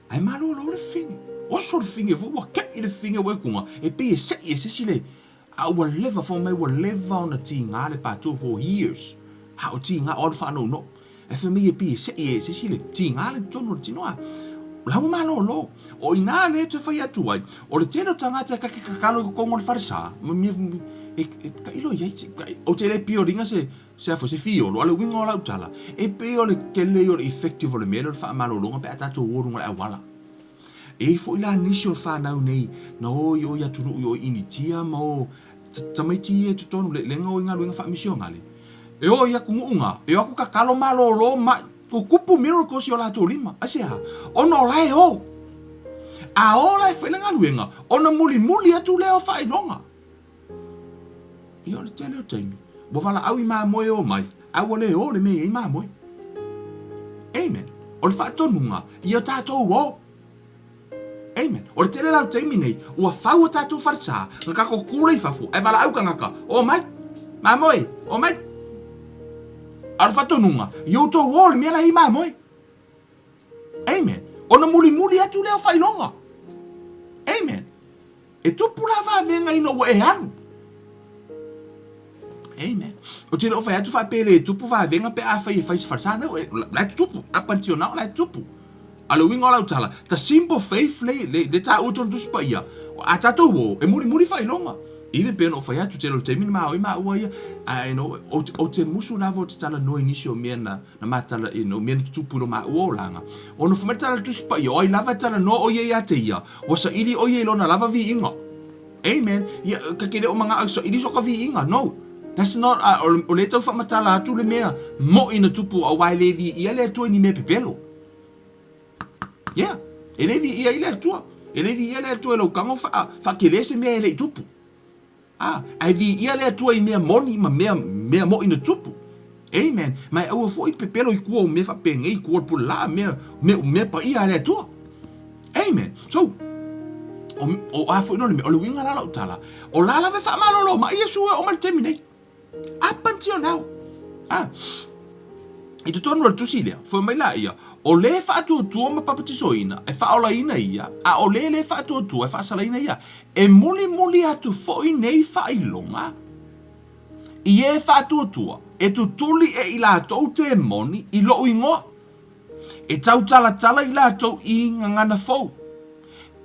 Ai malo lo le finga. O so le finga fo wa ka ile finga we kunga. E pe e se sile. I will live for me will live on a tinga le pātua for years. How tinga all fa no. E for me e pe se sile. Tinga le tono tinoa. La malo lo. O ina le te fa ya tuai. O le teno tangata ka kakalo ko ngol farsa. Ka ilo ia o te le pio ringa se afo se fio lo ale wingo la utala e pio le kele o effective o le melo fa malo longa pe ata to worunga e wala e fo ila nisho fa na nei no yo ya tunu yo initia mo tamaiti e tutonu le lenga o inga fa mission ngale e o ya kunga e aku ka kalo malo lo ma ko kupu miracles yo la to lima asia ono lai ho a ola e felenga luenga ona muli atu le o fa inonga ia le tele o taimi. Bo wala au i maa moe o mai. Au ole o le mea i maa moe. Amen. O le whaatonunga i o tātou o. Amen. O le tele lau taimi nei. Ua whau o tātou wharisa. Nga kako kule i whafu. Ai wala au ka ngaka. O mai. Maa moe. O mai. A le whaatonunga. I o tō o le mea la i maa moe. Amen. O na muli atu leo whailonga. Amen. E tupu la wha venga ino wa e anu. Amen. O tele o fai atu fa pele tupu fa venga pe a fai fai farsa na la tupu up until now la tupu. Alo winga la utala. The simple faith le ta o ton tus pa ia. A tato wo e muri fai longa. Ile pe no fai atu tele o te min ma o ma o ia. I know o te musu na vo tala no inisio mena na matala mena tupu no ma o langa. O no fai tala tus pa ia o lava tala no o ia te ia. O sa ili o ia lona lava vi inga. Amen. Ia ka kele o manga so ili so ka vi inga. No. That's not o le tau whamatala atu le mea mo ina tupu a wai levi ia le atua ni me pepelo. Yeah. E levi ia ile atua. E levi ia le atua e lau kango whakelese mea ele i tupu. Ai vi ia le atua i mea moni ma mea mo ina tupu. Amen. Mai au fo i pepelo i kua o me whapenge i kua pula mea pa ia le atua. Amen. So, o a fo ino le mea o le winga lala utala. O lala ve whamalolo ma ia sua o mal terminate. Up until now. I te tonu al tusilea, fo mai la ia. O le whaatuatua ma papatisoina, e whaolaina ia, a o le whaatuatua e whaasalaina ia. E muli atu foi nei whailonga. I e whaatuatua, e tutuli e i lātou te moni i loo ingoa. E tau tala i lātou i ngangana fau.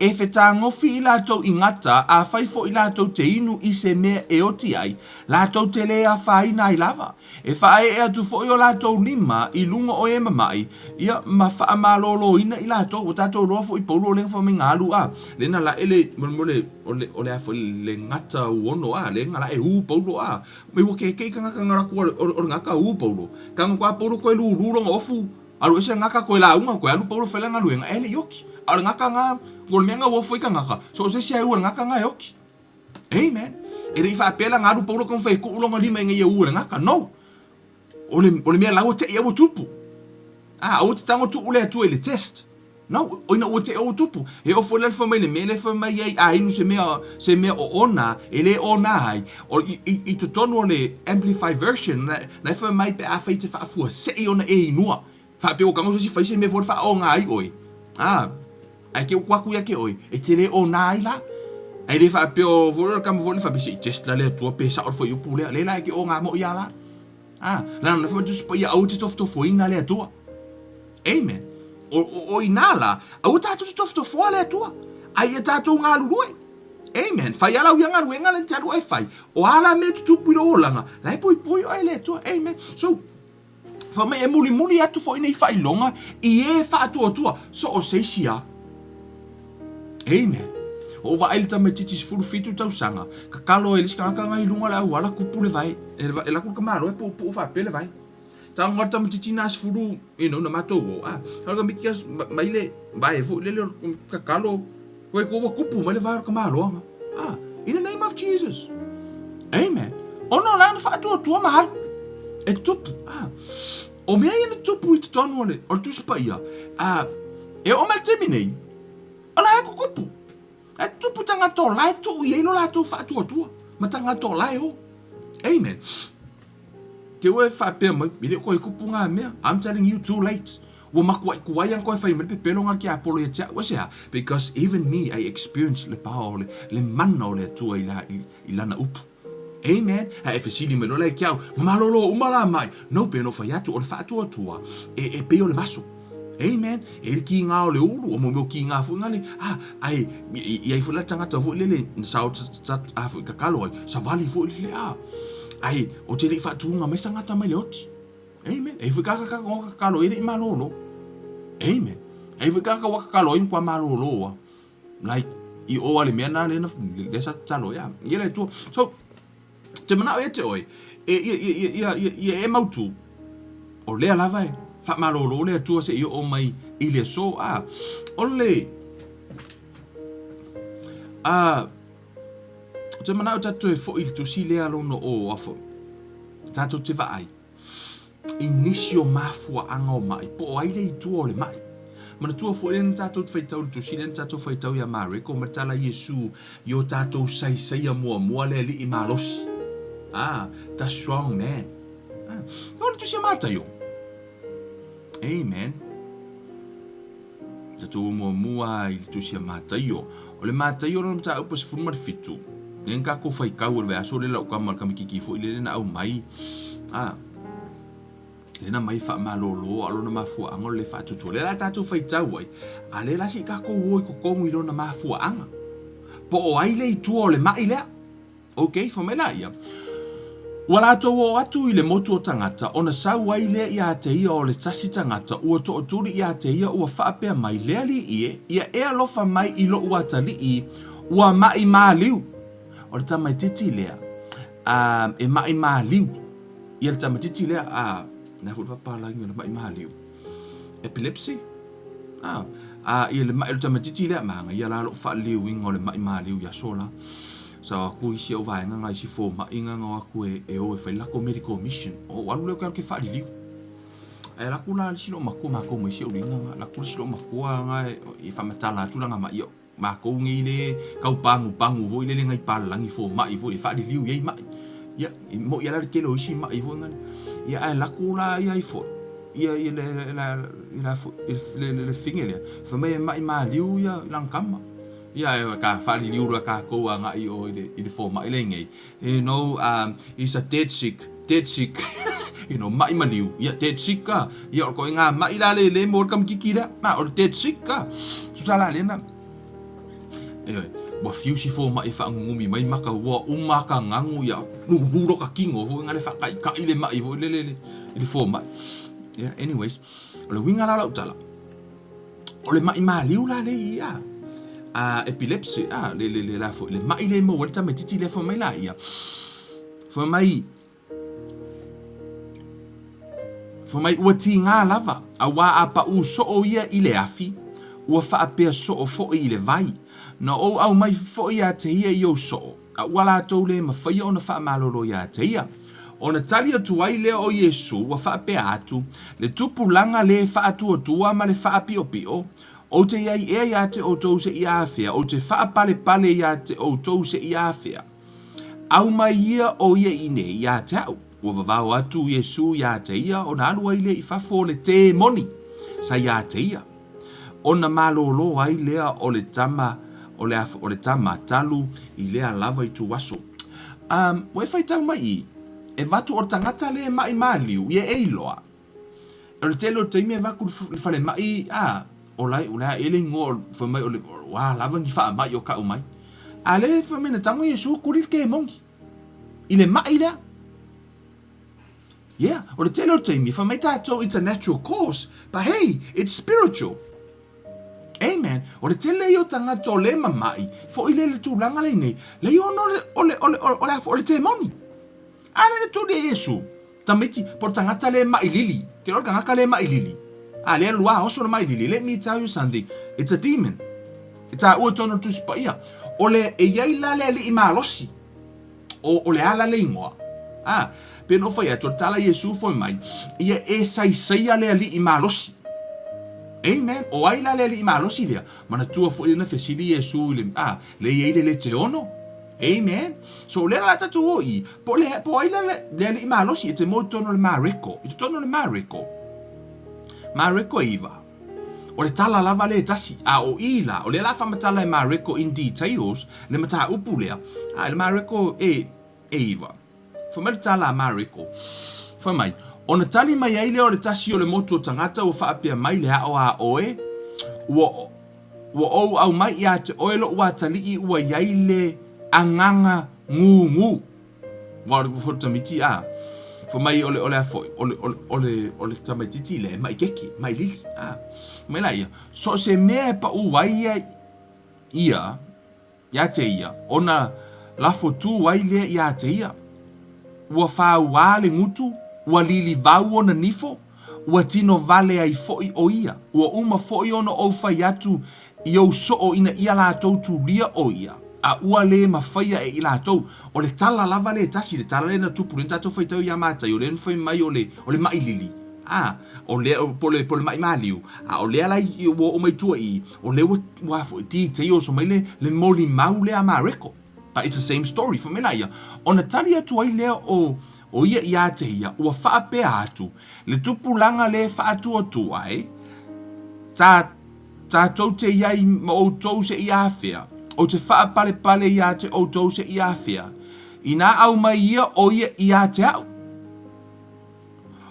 E whetā ngofi i lātou i ngata a whaifo i lātou te inu i se mea e oti ai, lātou te lea whaina i lava. E whae e atu fo i o lātou lima i lunga o e mamai, ia ma wha malolo ina i lātou, o tātou roa fo i paulu o lenga whamai ngālu a. Lena la ele, o le afo le ngata uono a, le ngala e hu paulu a. Me wake kei ka ngaka ngaraku o ngaka hu paulu. Ka ngakua paulu koe lūronga ofu, alu ese ngaka koe la unga koe alu paulu whelenga luenga, ele yoki. Alu ngaka ngā, ngol menga wo foi ka ngaka. So se sia ua ngaka nga yoki. Amen. E rei fa pela ngadu paulo kon fai ku longa lima nge ua ngaka. No. Ole mea lawo te ia wo tupu. O te tango tu ule atu ele test. No, o ina o te o tupu. E o foi le fa mai le mele fa mai ai inu se mea o ona, ele ona ai. O I to tonu le amplified version na fa mai pe a fai te fa fu se ona e inua. Fa pe o kango se fai se me for fa o nga ai oi. Ai ke waku ya ke oi e tele o naila ai le fa pe o volo kam volo fa bisi just la le to pe sa o fo yu pule le la ke o nga mo ya la la no fa just po ya o te to fo ina le to. Amen. O inala o ta to fo le to ai e ta to nga lu. Amen. Fa ya la u nga lu nga le tatu ai fai o ala me tu pilo langa lai poi ai le to. Amen. So fa me e muli atu fo ina I fai longa I e fa atu so o se sia. Amen. O va ai tama titi fulu fitu tau sanga. Ka kalo e liska ka ngai lunga la wala kupu le vai. E la ku kamaro e po fa pele vai. Ta ngor tama titi nas fulu na mato o. Ka mikias maile vai fu le ka kalo ko ko kupu male vai kamaro. In the name of Jesus. Amen. Ono la na fa tu mahal. E tupu. O mea ia na tupu I te tonu ole. O tu spa ia. E o mal temi nei. Ala e kukupu. E tupu tanga to lai tu I no la tu fa tua. Ma tanga to lai o. Amen. Te oe fa pe mai. Ile ko I kupu ngā mea. I'm telling you too late. Wa maku ai kuai ang koe whai mele pe pelonga ki apolo ia tia. Wasea. Because even me, I experienced le pao le mana o le tua I lana upu. Amen. Ha e fesili me lola kiau. Malolo umala mai. No pe no fai atu o le fa tua. E pe o le maso. Amen. E ki ngā o le ulu. O mo ki ngā fu ngale. Ai ai fu la tangata fu lele. Sa o fu kakalo ai. Sa vali fu lele Ai o te le fa tu ngā mesa ngata mai le oti. Amen. E fu kaka kakalo e le malolo. Amen. E fu kaka wakakalo I kwa malolo. Like I o ale mea na le na le sa talo ya. Ile tu. So te mana o te oi e mautu o lea lava e fa malolo le tua se o mai I le so o le te mana o tatu e fo I tu si lea lono o afo tatu te va ai inisio mafua anga o mai po ai le tua o le mai mana tua fo le tatu fai tau tu si le tatu fai tau ya mare ko matala Yesu yo tatu sai mua le li I malosi the strong man. Ora tu sia mata yo. Amen. Tatu mua I tu sia mata yo. O le mata yo no ta upas fumar fitu. Nen ka ko fai kau le aso le lau kamal kamiki fo ile na au mai. Le na mai fa malolo alo na mafu angol le fa tutu. Le la tatu fai tau ai. Ale la si ka ko wo ko kongu I na mafu anga. Po o ai le tu o le mai le. Okay, for me la ia. Wala to o atu I le motu o tangata, ona sau ai lea ia te ia o le tasi tangata, ua to o turi ia te ia ua whaapea mai lea li ia alofa mai I lo ua tali ua mai maa liu. O le tamai titi lea, e mai maa liu. Ia le tamai titi lea, na futu whapalangi o le mai maa liu. Epilepsy? Ia le tamai titi lea, maanga, ia la lo wha liu inga o le mai maa liu ia sola. So aku isi o vai nga isi fo ma inga nga aku e o fai lako medical mission o walu le ka ke fa liu e la kula silo mako mai se o linga la kula silo mako nga e fa matala tu nga ma io mako ngi le ka pangu vo ile ngai palangi fo ma I vo e fa liu ye ma ya mo ya la ke lo isi ma I vo nga ya la kula ya I fo ya le fingele fa me ma liu ya langkama ia ka fali liura ka ko anga I o I le forma I le ngai is a dead sick mai maliu ia dead sick ka ia ko nga mai la le mo kam kikira ma o dead sick ka susala le na wa fiusi forma I fa ngumi mai maka wa umaka ngangu ia luro ka kingo vo nga le fa ka ile mai vo le forma yeah anyways o le winga la utala o le mai maliu la le ia epilepsy le la fo le mai le mo volta metiti le fo mai la ia fo mai ua tinga lava awa apa u so o ia I le afi ua fa pe so o fo I le vai no o au mai fo ia te ia yo so wala to le ma fa yo na fa malolo ia te ia ona tali atu ai le o Yesu ua fa pe atu le tupulanga le fa atu tua ma le fa pio o te iai ia te o tou se ia fea, o te wha pale ia te o tou se ia fea. Au mai ia o ia ine ia te au. Ua vavau atu Yesu ia te ia, o na alua ile I fafo le te moni, sa ia te ia. O na malolo ai lea o le tama, o le tama talu I lea lava I tu waso. Wai fai tau mai e vatu o tangata le mai maliu, ia eiloa. O le telo te ime vaku le fale mai, olai ele ngol fo mai ole wa lava ngi fa mai o ka o mai ale fo mena tango Yesu kurir ke mongi ile mai le yeah o le telo te mi fo mai tato it's a natural course but hey it's spiritual Amen. O le tele o tangata o le mamai, fo i le tūlanga le nei, le ono le te moni. Ale le tūle Yesu. Tamiti, po tangata le mai lili. Ke ro kangaka le mai lili. Le lua oso le mai lili. Let me tell you something. It's a demon. It's a ua tono tu spaia. O le e iai la le ali i malosi. O le ala le ingoa. Pe no fai ato tala Yesu foi mai. Ia e sai ale ali i malosi. Amen. O ai la le ali i malosi lea. Mana tua foi na fesili Yesu le iai le te ono. Amen. So le la tatu oi. Po ai la le ali i malosi. It's a mo tono le mareko. It's tono le mareko. Mareko iva. O le tala lava le tasi. O ila. O le la whamatala e mareko in details. Le mata upu lea. Le mareko iva. Fomai tala mareko. Fomai. Ona tali mai ai le o le tasi o le motu o tangata o whaapea mai le hao a oe. Ua ou au mai ia te oelo ua tali i ua iai le anganga ngu. Wā tamiti Fomai ole a foi. Ole tamaititi le mai keki. Mai lili. Mai la ia. So se mea pa uai ia. Ia te ia. Ona lafo tu wai le ia te ia. Ua wha le ngutu, ua lili vau ona nifo, ua tino vale ai foi o ia, ua uma foi ona o fai atu i au soo ina ia la tau tu ria o ia, a ua le mawhaia e i la tau, o le tala lava le tasi, le tala le na tupu, le tato fai tau ia matai, o le nfai mai o le mai lili, o le po le mai maliu, o le ala i o mai tua i, o le ua foi ti te o so mai le moli mau le a mareko. But it's the same story for me ia. Ona tali atu ai lea o ia te ia, ua whaapea atu. Le tupulanga le whaatu o tu ai, ta tau te iai ma o tau se ia awhia, o te whaapale ia te o tau se ia awhia. Ina au mai ia o ia te au.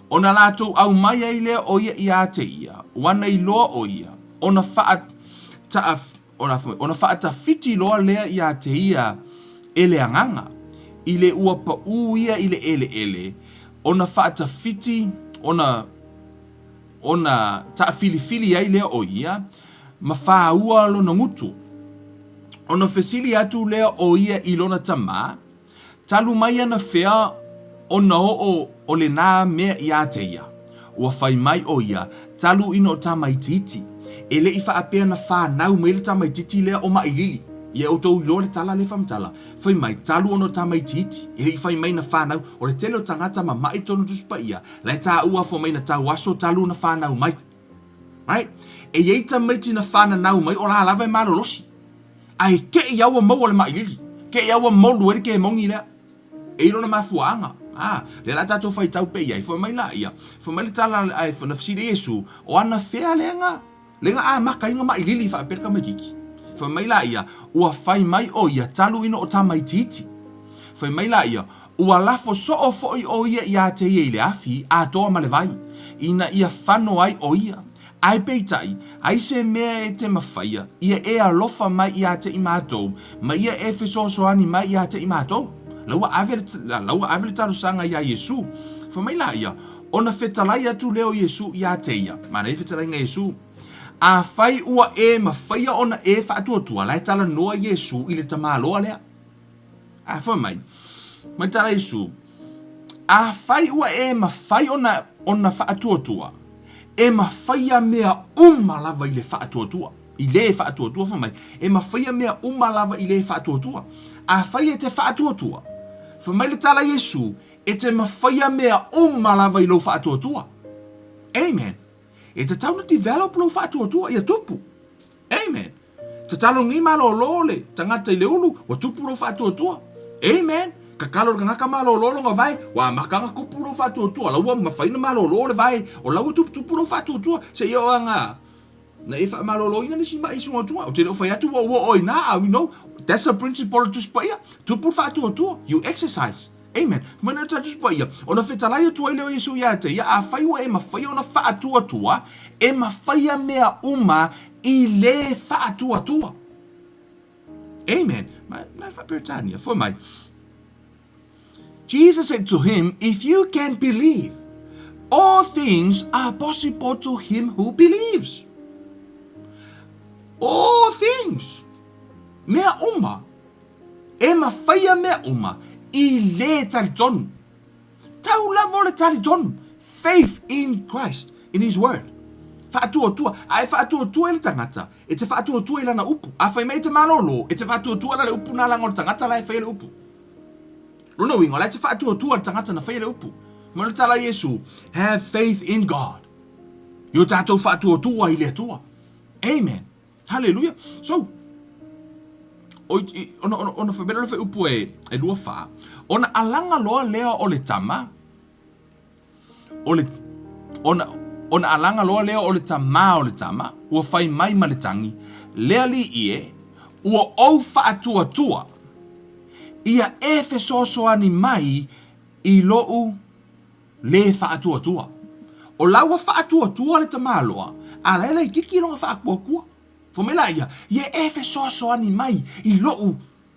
Ona lātou au mai ai lea o ia te ia, wana i loa o ia. Ona whaata fiti loa lea ia te ia, ele anganga, ile ua pa uia ile ele, ona whaata fiti, ona ta fili ai lea o ia, ma wha ua lona ngutu. Ona fesili atu lea o ia ilona tama, talu mai ana whea ona o le nā mea ia te ia. Ua whai mai o ia, talu ino tamai titi, ele i whaapea na whanau mai le tamai titi lea o mai lili. Ia o tau lo le tala le whamtala. Whai mai talu ono tamai titi. Ele i whai mai na whanau. O le tele o tangata ma mai tonu tuspa ia. Lai tā ua fo mai na tau aso talu na whanau mai. Right? E iei tamaiti na whanau mai o la lava e malolosi. Ai ke i aua mau o le mai lili. Ke i aua molu ere ke mongi lea. E ilo na mafuanga. Le la tato whai tau pe iai. Whai mai la ia. Whai mai le tala ai whanafsire Yesu. O ana whea lenga. Lenga maka inga mai lili wha perka mai kiki. Whai mai la ia, ua whai mai o ia talu ino o tamai titi. Whai mai la ia, ua lafo so o foi o ia te ia le afi, a toa ma le vai. Ina ia whano ai o ia. Ai peitai, ai se mea e te mawhaia, ia e alofa mai ia te i mātou, ma ia e fesosoani mai ia te i mātou. Laua avere taru sanga ia Yesu. Whai mai la ia, ona whetalai atu leo Yesu ia te ia. Mana e whetalai nga Yesu. A whai ua e ma whaia ona e whaatuatua lai tala noa Yesu i le tamaloa lea. Whai mai. Mai tala Yesu. A whai ua e ma whai ona whaatuatua. E ma whaia mea lava i le whaatuatua. I le whaatuatua whai mai. E ma whaia mea lava i le whaatuatua. A whai e te whaatuatua. Whai mai le tala Yesu. E te ma whaia mea lava i lo whaatuatua. Amen. E te tau na develop lo whaatuatua ia tupu. Amen. Te talo ngi malo lole, tangata i le ulu, wa tupu lo whaatuatua. Amen. Ka kalo ngaka malo lolo nga vai, wa makanga kupu lo whaatuatua. Laua mawhaina malo lole vai, o laua tupu lo whaatuatua. Se ia anga, na e wha malo lo ina nisi mai sunga tua. O te leo whai atu o ina, you know, that's a principle to spaya. Tupu whaatuatua, you exercise. Amen. Mana tatu spaya. Ona whetalai atua i leo Yesu ia te ia a whaiua e ma whaia ona whaatuatua e ma whaia mea i le whaatuatua. Amen. Mai whaperitania. For mai. Jesus said to him, if you can believe, all things are possible to him who believes. all things. Mea uma. E mawhaia mea uma. I le tali tonu. Tau lava le tali tonu. Faith in Christ, in His Word. Whaatua. Ai whaatua le tangata. E te whaatua lana upu. A whai mei te malolo. E te whaatua la le upu na langa o tangata la e whai le upu. Rono wingo, la te whaatua le tangata na whai le upu. Ma le tala Yesu, have faith in God. Yo tātou whaatua i le atua. Amen. Hallelujah. So, ona whabera le upu e lua wha. Ona alanga loa lea o le tama. Ona alanga loa lea o le tama. Ua whai mai ma le tangi. Lea li ie. Ua au whaatua. Ia e fesoasoani mai i lou le whaatua. O laua whaatua le tamaloa. A leila i kiki longa whaakuakua. Fomela ia e fesoasoani mai i lou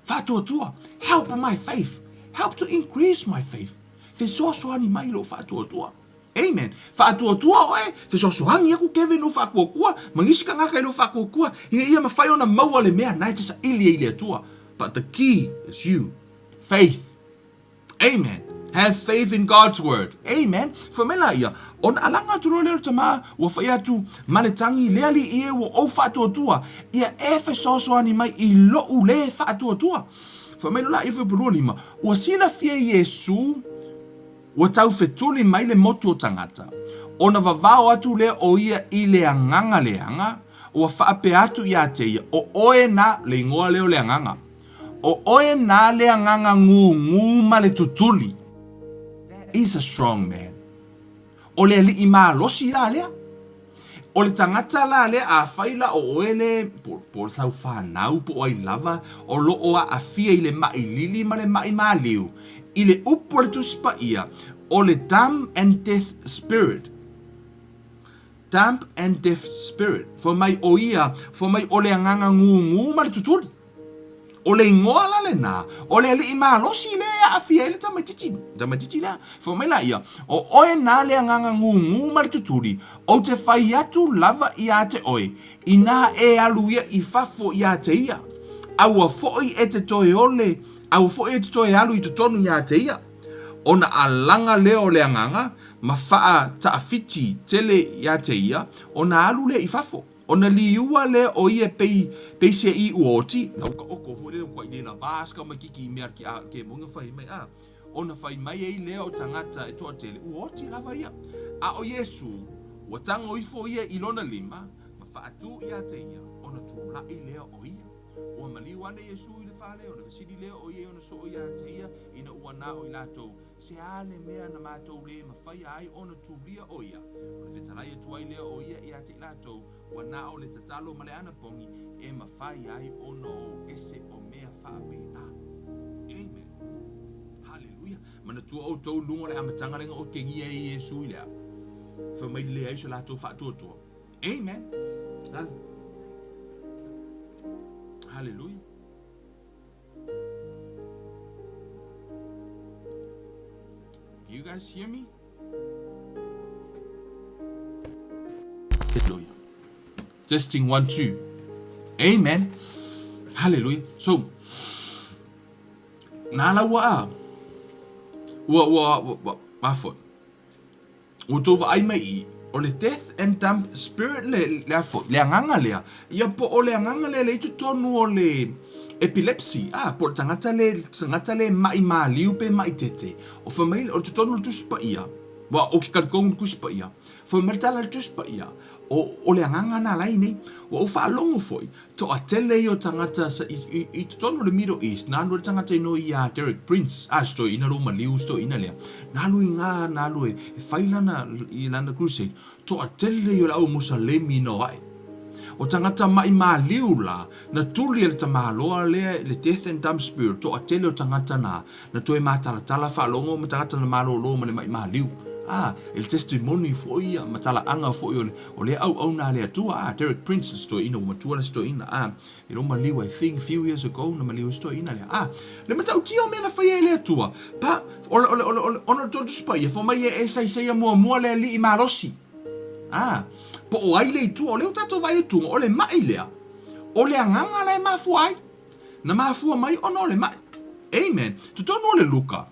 whaatua. Help my faith. Help to increase my faith. Fesoasoani mai lo whaatua. Amen. Whaatua oe. Fesoasoani aku keve no whaakuakua. Mangisika ngaka i lo whaakuakua. Ia mawhai ona maua le mea nai te sa ili atua. But the key is you. Faith. Amen. Have faith in God's word. Amen. Famela ia. On alanga tu leo tama wa fai atu maletangi leali ie wo o whaatua. Ia e fesoasoani mai i lo le whaatua. Famela la ife bulolima. Ua sila fia Yesu. Ua tau fetuli mai le motu o tangata. Ona vavao atu le o ia i le anganga leanga. Ua whaape atu ia te ia. O oe na le ingoa leo le anganga. O oe na le anganga ngu ma le tutuli. He's a strong man. O le li ima losi la lea. O le tangata la lea a whaila o oele por sau whanau po ai lava o lo oa a fia i le mai lili ma le mai ma liu. I le upo le tuspa ia o le damp and death spirit. Damp and death spirit. For mai o ia, for mai o le anganga ngu ma le tutuli. O le ingoa la le na. O le li ima losi le a fia ile tamatiti la. For mai la ia. O oe na le anganga ngu ma le tutuli. O te whai atu lava i a te oe. Ina e alu ia i fafo i a te ia. Aua foi e te toe ole. Aua foi e te toe alu i te tonu i a te ia. Ona alanga leo le anganga. Ma faa ta afiti tele i a te ia. Ona alu le i fafo. Ona liua le o ia pei se i uoti. Na uka oko fo le kwa ile na vaska ma kiki mea ke monga fai mai a. Ona fai mai e le o tangata e toa tele uoti lava ia. A o Yesu, watanga o ifo ia ilona lima, ma faatu ia te ia. Ona tula i le o ia. O maliwa le Yesu i le fale, ona vesidi le o ia, ona so ia te ia, ina uana o ilato. Se ale mea na matou le mawhai ai ona tulia o ia. Ona whetalai tuai le o ia i ate ilato. Wana o le tatalo ma le ana pongi e mawhai ai ono o ese o mea whaape a. Amen. Hallelujah. Mana tua o tau lunga le amatanga lenga o kengia e Yesu i lea. Wha mai le aiso la tau whaatua. Amen. Hallelujah. Do you guys hear me? Hallelujah. Testing 1, 2. Amen. Hallelujah. So, nala wa afo. O tova ai mai o le death and damp spirit le afo. Le anganga lea. Ia po o le anganga le itu tonu o le epilepsy. Po tangata le mai liu pe mai tete. O family o tonu tu spa ia. Wa o ki kalkongu kuspa ia. Foi mertala tu spa ia. O le anganga na lai nei. Wa o fa longo foi. To atele o tangata sa i tonu le Middle East. Na anu tangata no ia Derek Prince. Sto ina lo maliu sto ina lea. Na lu inga na lu e failana i lana crusade. To atele o la o Musalemi no ai. O tangata mai liu la na tuli le tamaloa le death and damp spirit to atele o tangata na toe matalatala fa longo ma tangata na malolo ma le mai liu. El testimony foi matala anga foi o le au na le atua Derek Prince sto ina o matua sto ina e lo maliu I think few years ago na maliu sto ina le matau tio me na fai le atua pa ono to spai fo mai e sai mo le li malosi po o ai le tu o le tato vai tu o le mai lea o le anganga le mafua ai. Na mafua mai ono le mai. Amen. Tutono le luka.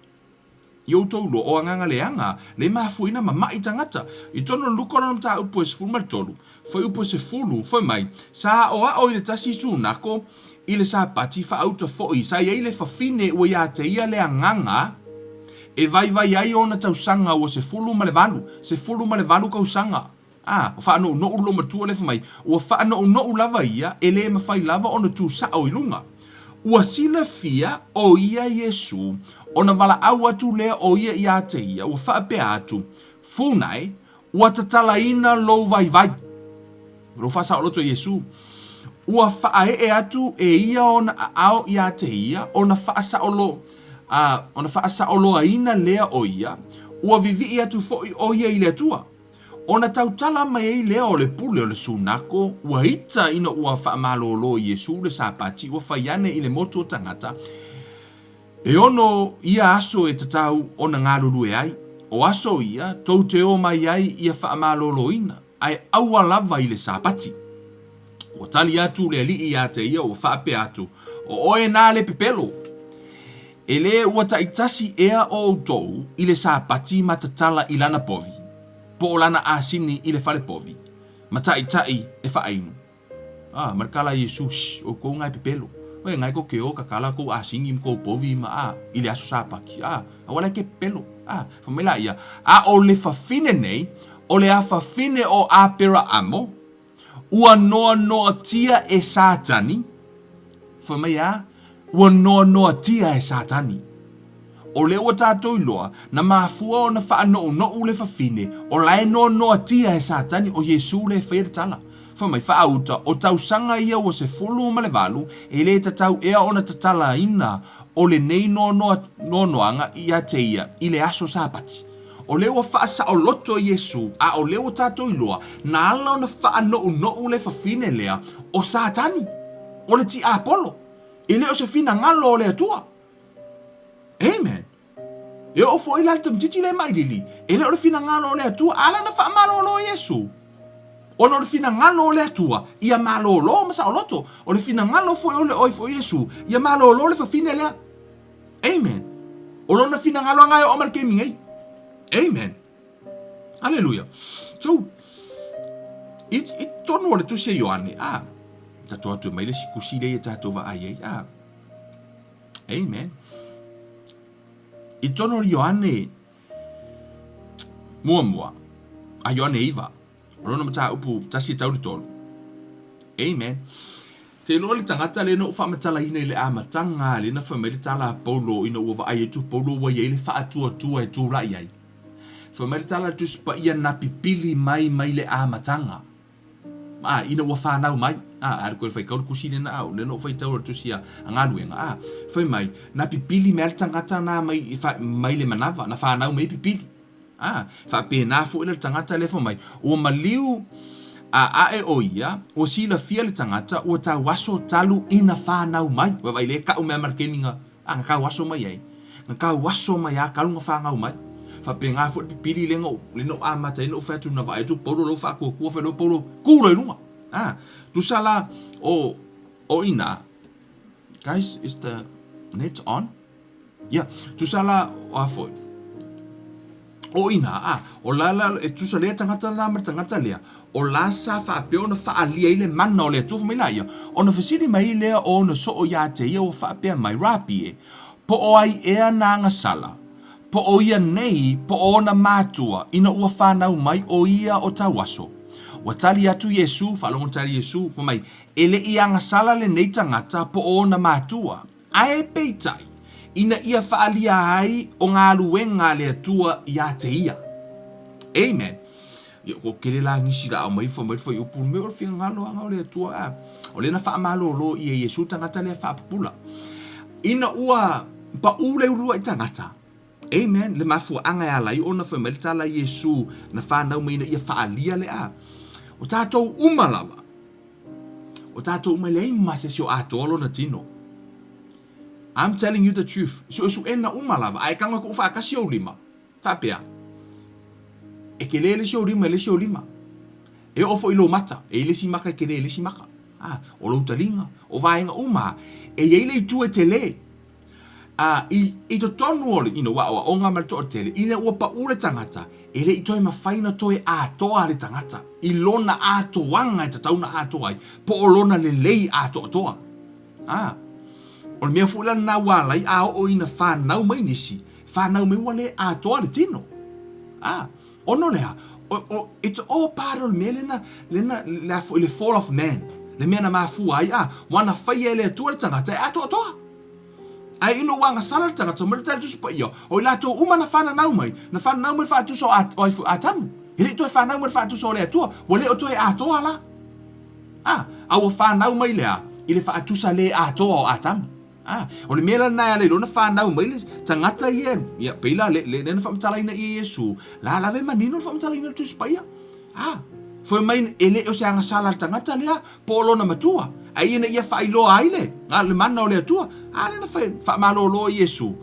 Yo tolu o anganga le anga le mafua ina mai tangata. I tono luka no mta upo se fulu tolu. Foi upo se fulu, foi mai. Sa o ile tasi su nako ile sa pati fa auto foi. Sa ile fa fine o ya te ia le anganga. E vai ai ona tausanga o se fulu ma le valu. Se fulu ma le valu kausanga. O fa no ulo matua le fa mai. O fa no lava ia ele ma fai lava ona tu sa o ilunga. Ua sila fia o ia Yesu, ona wala au atu lea o ia te ia, ua whaape atu, funai, ua tatala ina lo vai. Lo whasa o loto Yesu. Ua whaae atu e ia ona ao ia te ia, ona whaasa o lo aina lea o ia, ua vivi atu foi o ia ile atua. Ona tautala mai ei lea o le pule o le sunako, ua ita ina ua whaamalolo Yesu le sapati, ua whaiane i le moto tangata. E ono ia aso e tatau ona ngaruru e ai. O aso ia, tau te o mai ai ia whaamalolo ina, ai aua lava i le sapati. Ua tali atu le ali ia te ia ua whaape atu, o oe nā le pepelo. E le ua taitasi ea o tou i le sapati matatala i lana povi. Po lana asini i le fale povi. Matai e whaainu. Markala Jesus o ko ngai pepelo. Oe ngai ko ke o kakala ko asini ko povi ma i le aso sapaki. Awala ke pepelo. Famela ia. O le fafine nei, o le a fafine o apera amo, ua noa tia e satani. Famela, ua noa tia e satani. O le ua tātou iloa, na mafua o na whaano le fafine, o lae no tia e satani o Yesu le whaere tala. Whamai whaauta, o tausanga ia o se fulu ma le valu, e le tatau ea o na tatala ina, o le nei noanga ia te ia, i le aso sapati. O le ua whaasa o loto Yesu, o le ua tātou iloa, na ala o na whaano le fafine lea, o satani, o le ti Apollo, e le o se fina ngalo o le atua. Amen. E o fo ila tam titi le mai lili. E le o fina ngalo le atua ala na fa malo lo Yesu. O no fina ngalo le atua ia malo lo masa o loto. O le fina ngalo fo o Yesu ia malo lo le fa fina le. Amen. O lo na fina ngalo ngai o mar ke mingai. Amen. Hallelujah. So it tono le tu se Yohane. Tato atu mai le sikusile e tato va ai. Amen. I tono Ioane mua a Ioane iwa rona mata upu tasi tau tolu. Amen. Te lo le tangata le no fa matala ina le amatanga le na family tala Paulo ina uva ai tu Paulo wa ye le fa atu e tu la ai. Family tala tu spa ia na pipili mai le amatanga. Ina ua fa nau mai. Ar ko fai kaul kusine na au le no fai tau tu sia angaluenga. Fai mai na pipili me tangata na mai le manava na fa nau mai pipili. Fa pe na fo le tangata le fo mai o maliu e o ia o sila fia le tangata o ta waso talu ina fa nau mai. Wa vai le ka o me markeminga ka waso mai ai. Ka waso mai a ka lunga fa ngau mai. Fa pe nga fo pipili le no amata no fa tu na vai tu polo lo fa ko fa lo polo ku lo lunga. Tu sala o ina. Guys, is the net on? Yeah. Tu sala o foi. O ina o la tu sala tangata na tangata lea. O la sa fa pe ona fa ali ile manna o le tu mai la ia. Ona fasili mai le o no so o ya te ia o fa pe mai rapi. Po o ai e na nga sala. Po o ia nei po ona matua ina ua fa nau mai o ia o tawaso. Watali atu Yesu, falongo tali Yesu, po mai, ele ianga sala le nei tangata po o na matua. Ae peitai, ina ia faalia ai o ngā luenga le atua ia te ia. Amen. Ko kele la ngisi la au mai fo upu me o fia ngalo anga o le atua. O le na faa malo lo ia Yesu tangata le faa pupula. Ina ua pa ule urua i tangata. Amen. Le mafua anga ya lai ona fo melita la Yesu na faa nau mai na ia faalia le a. O tātou umalawa. O tātou umalei masesio atolo na tino. I'm telling you the truth. So ena umalawa. Ai kanga ko whakasi o lima. Whapea. E ke le lesi o lima, lesi o lima. E ofo ilo mata. E lesi maka ke le lesi maka. O lo talinga, o vaenga uma, e yele tu e tele. I to tonu ole, wa onga mal to tele, ina ua pa ule tangata, ele i toi mawhaina toi a toa le tangata, i lona a toanga e tatauna a toa, po o lona le lei a toa toa. O le mea fuila na wala i a o ina whanau mai nisi, whanau mai wale a toa le tino. Ono lea, it's all part of me, le fall of man, le mea na mafu ai, wana whaia le atua le tangata e a toa toa. Ai ino wanga sala tanga to mele tala tusu pa iyo. O ila to uma na whana nau mai. Na whana nau mai wha tuso a tamu. Hili to e whana nau mai wha tuso o lea tua. Wale o to e a toa la. Au o whana nau mai lea. Ile wha tusa le a toa o a tamu. O le mela nai ale lona whana nau mai le tangata ien. Ia peila le nena whamatala ina i Yesu. La lave manino le whamatala ina tusu pa ia. Foi mai ele o se anga sala tangata lea. Polo na matua. Ai ina ia whailoa aile. Le mana o lea tua. Le na wha malolo Yesu.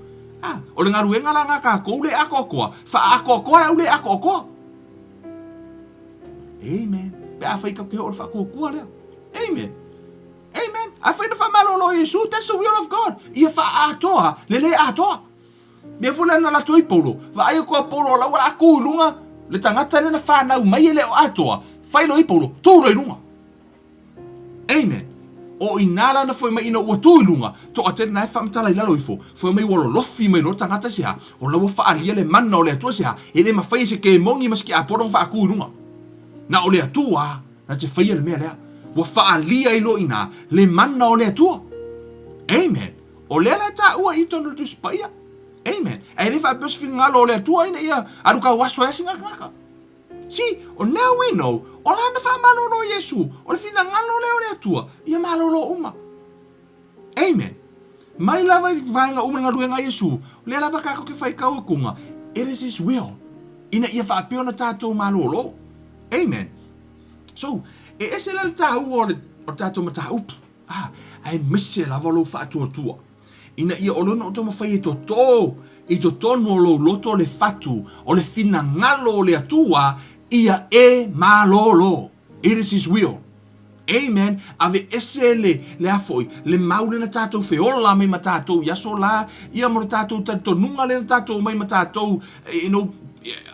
O le ngaru e ngala ngā kako le ako akoa. Wha ako akoa rau le ako akoa. Amen. Pe a whaika ke o le wha kua lea. Amen. Amen. A whaina wha malolo Yesu. That's the will of God. Ia wha atoa. Le atoa. Mea fula na la toi polo. Wa ai koa polo la wala aku ulunga. Le tangata le na whanau mai le o atoa. Whailo i polo. Tūro i runga. Amen. O inala na foi mai ina ua tuilunga to atena na whamatala i lalo ifo foi mai walo lofi mai lo tangata siha o lawa whaalia le mana o le atua siha ele ma whai se ke mongi maski a porong whaakuilunga na o le atua na te whaia le mea lea wa whaalia i lo ina le mana o le atua. Amen. O lea la ta ua i tono tu spaia. Amen. E le wha pes ngalo o le atua ina ia aruka waso esi ngaka. See, now we know, o lana wha malolo Yesu, o le fina ngalo leo le atua, ia malolo uma. Amen. Mai lava i vaenga uma ngaruenga Yesu, le lava kako ke whai kaua kunga, it is His will. Ina ia wha apeo na tātou malolo. Amen. So, e ese la tāu o tātou mata upu. Ai misse lava lo wha atua tua. Ina ia olona o toma whai e to tō, i to tono lo loto le fatu, o le fina ngalo le atua, ia e malolo. It is His will. Amen. Ave ese le afoi, le maule na tātou feola mai ma tātou yaso la, ia mo tātou tonunga le na tātou mai ma tātou,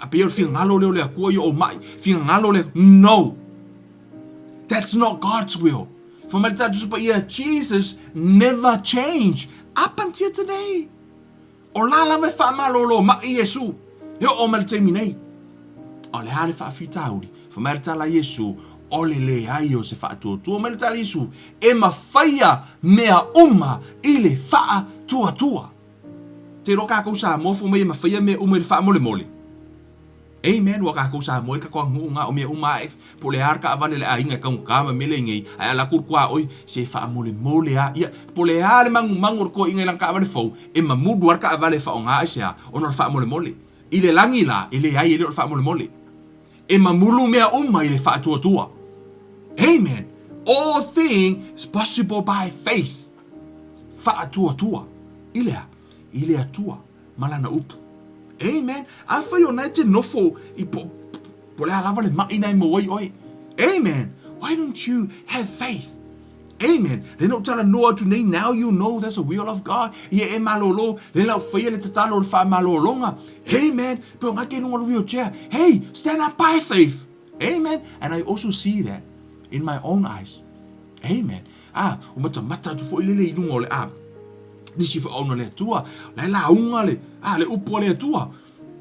a peo fia ngalo leo le akua o mai, fia ngalo le, no. That's not God's will. For my tātou supa ia, Jesus never changed up until today. O la lava wha malolo ma i Yesu. Heo o mele teimi nei. O le hale wha whitauri. Fa mele tala Yesu. O le ai o se wha tua tua. Mele tala Yesu. E ma whaia mea uma i le wha tua tua. Te roka kou sa mofu mea ma whaia mea uma i le wha mole mole. Amen. Waka kou sa moe ka kua ngunga o mea uma e. Po le harka avale le a inga kau kama mele ngei. Ai ala kurkua oi se wha mole mole a. Ia po le hale mangur ko inga lang ka avale fau. E ma mudu arka avale fa o ngā ese a. Ono le wha mole mole. I le langi la. I le ai ele o le wha mole mole. E ma mulu mea uma i le wha tua tua. Amen. All things is possible by faith. Wha tua tua. I le atua. Malana upu. Amen. A whai o nei te nofo I po le halawa le mai nei mo oi. Amen. Why don't you have faith? Amen. Le no tala noa tu nei, now you know there's a will of God. Ia e malolo. Le lau whaia le tatalo le wha malolonga. Amen. Pero ngake nunga le wheelchair. Hey, stand up by faith. Amen. And I also see that in my own eyes. Amen. O mata tu fo ilele I nunga le nisi fa ona le tua le la unga le le upo le tua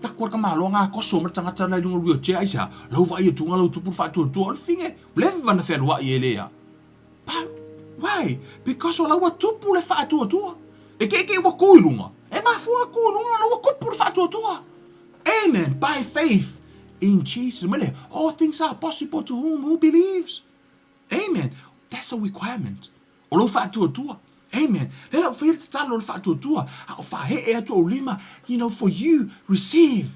ta ko ka malo nga ko so mata ngata la lunga rio che aisa lo va ye tunga lo tupu fa tu le finge le va na fe wa ye le ya pa why because o la wa tupu le fa tu e ke wa ku lunga e ma fu ku lunga lo ko pu fa tu amen by faith in Jesus mele all things are possible to who believes. Amen. That's a requirement o lo fa tu Amen. Lela whaia te talo le whaatua tua. O whahe e atua o lima. For you, receive.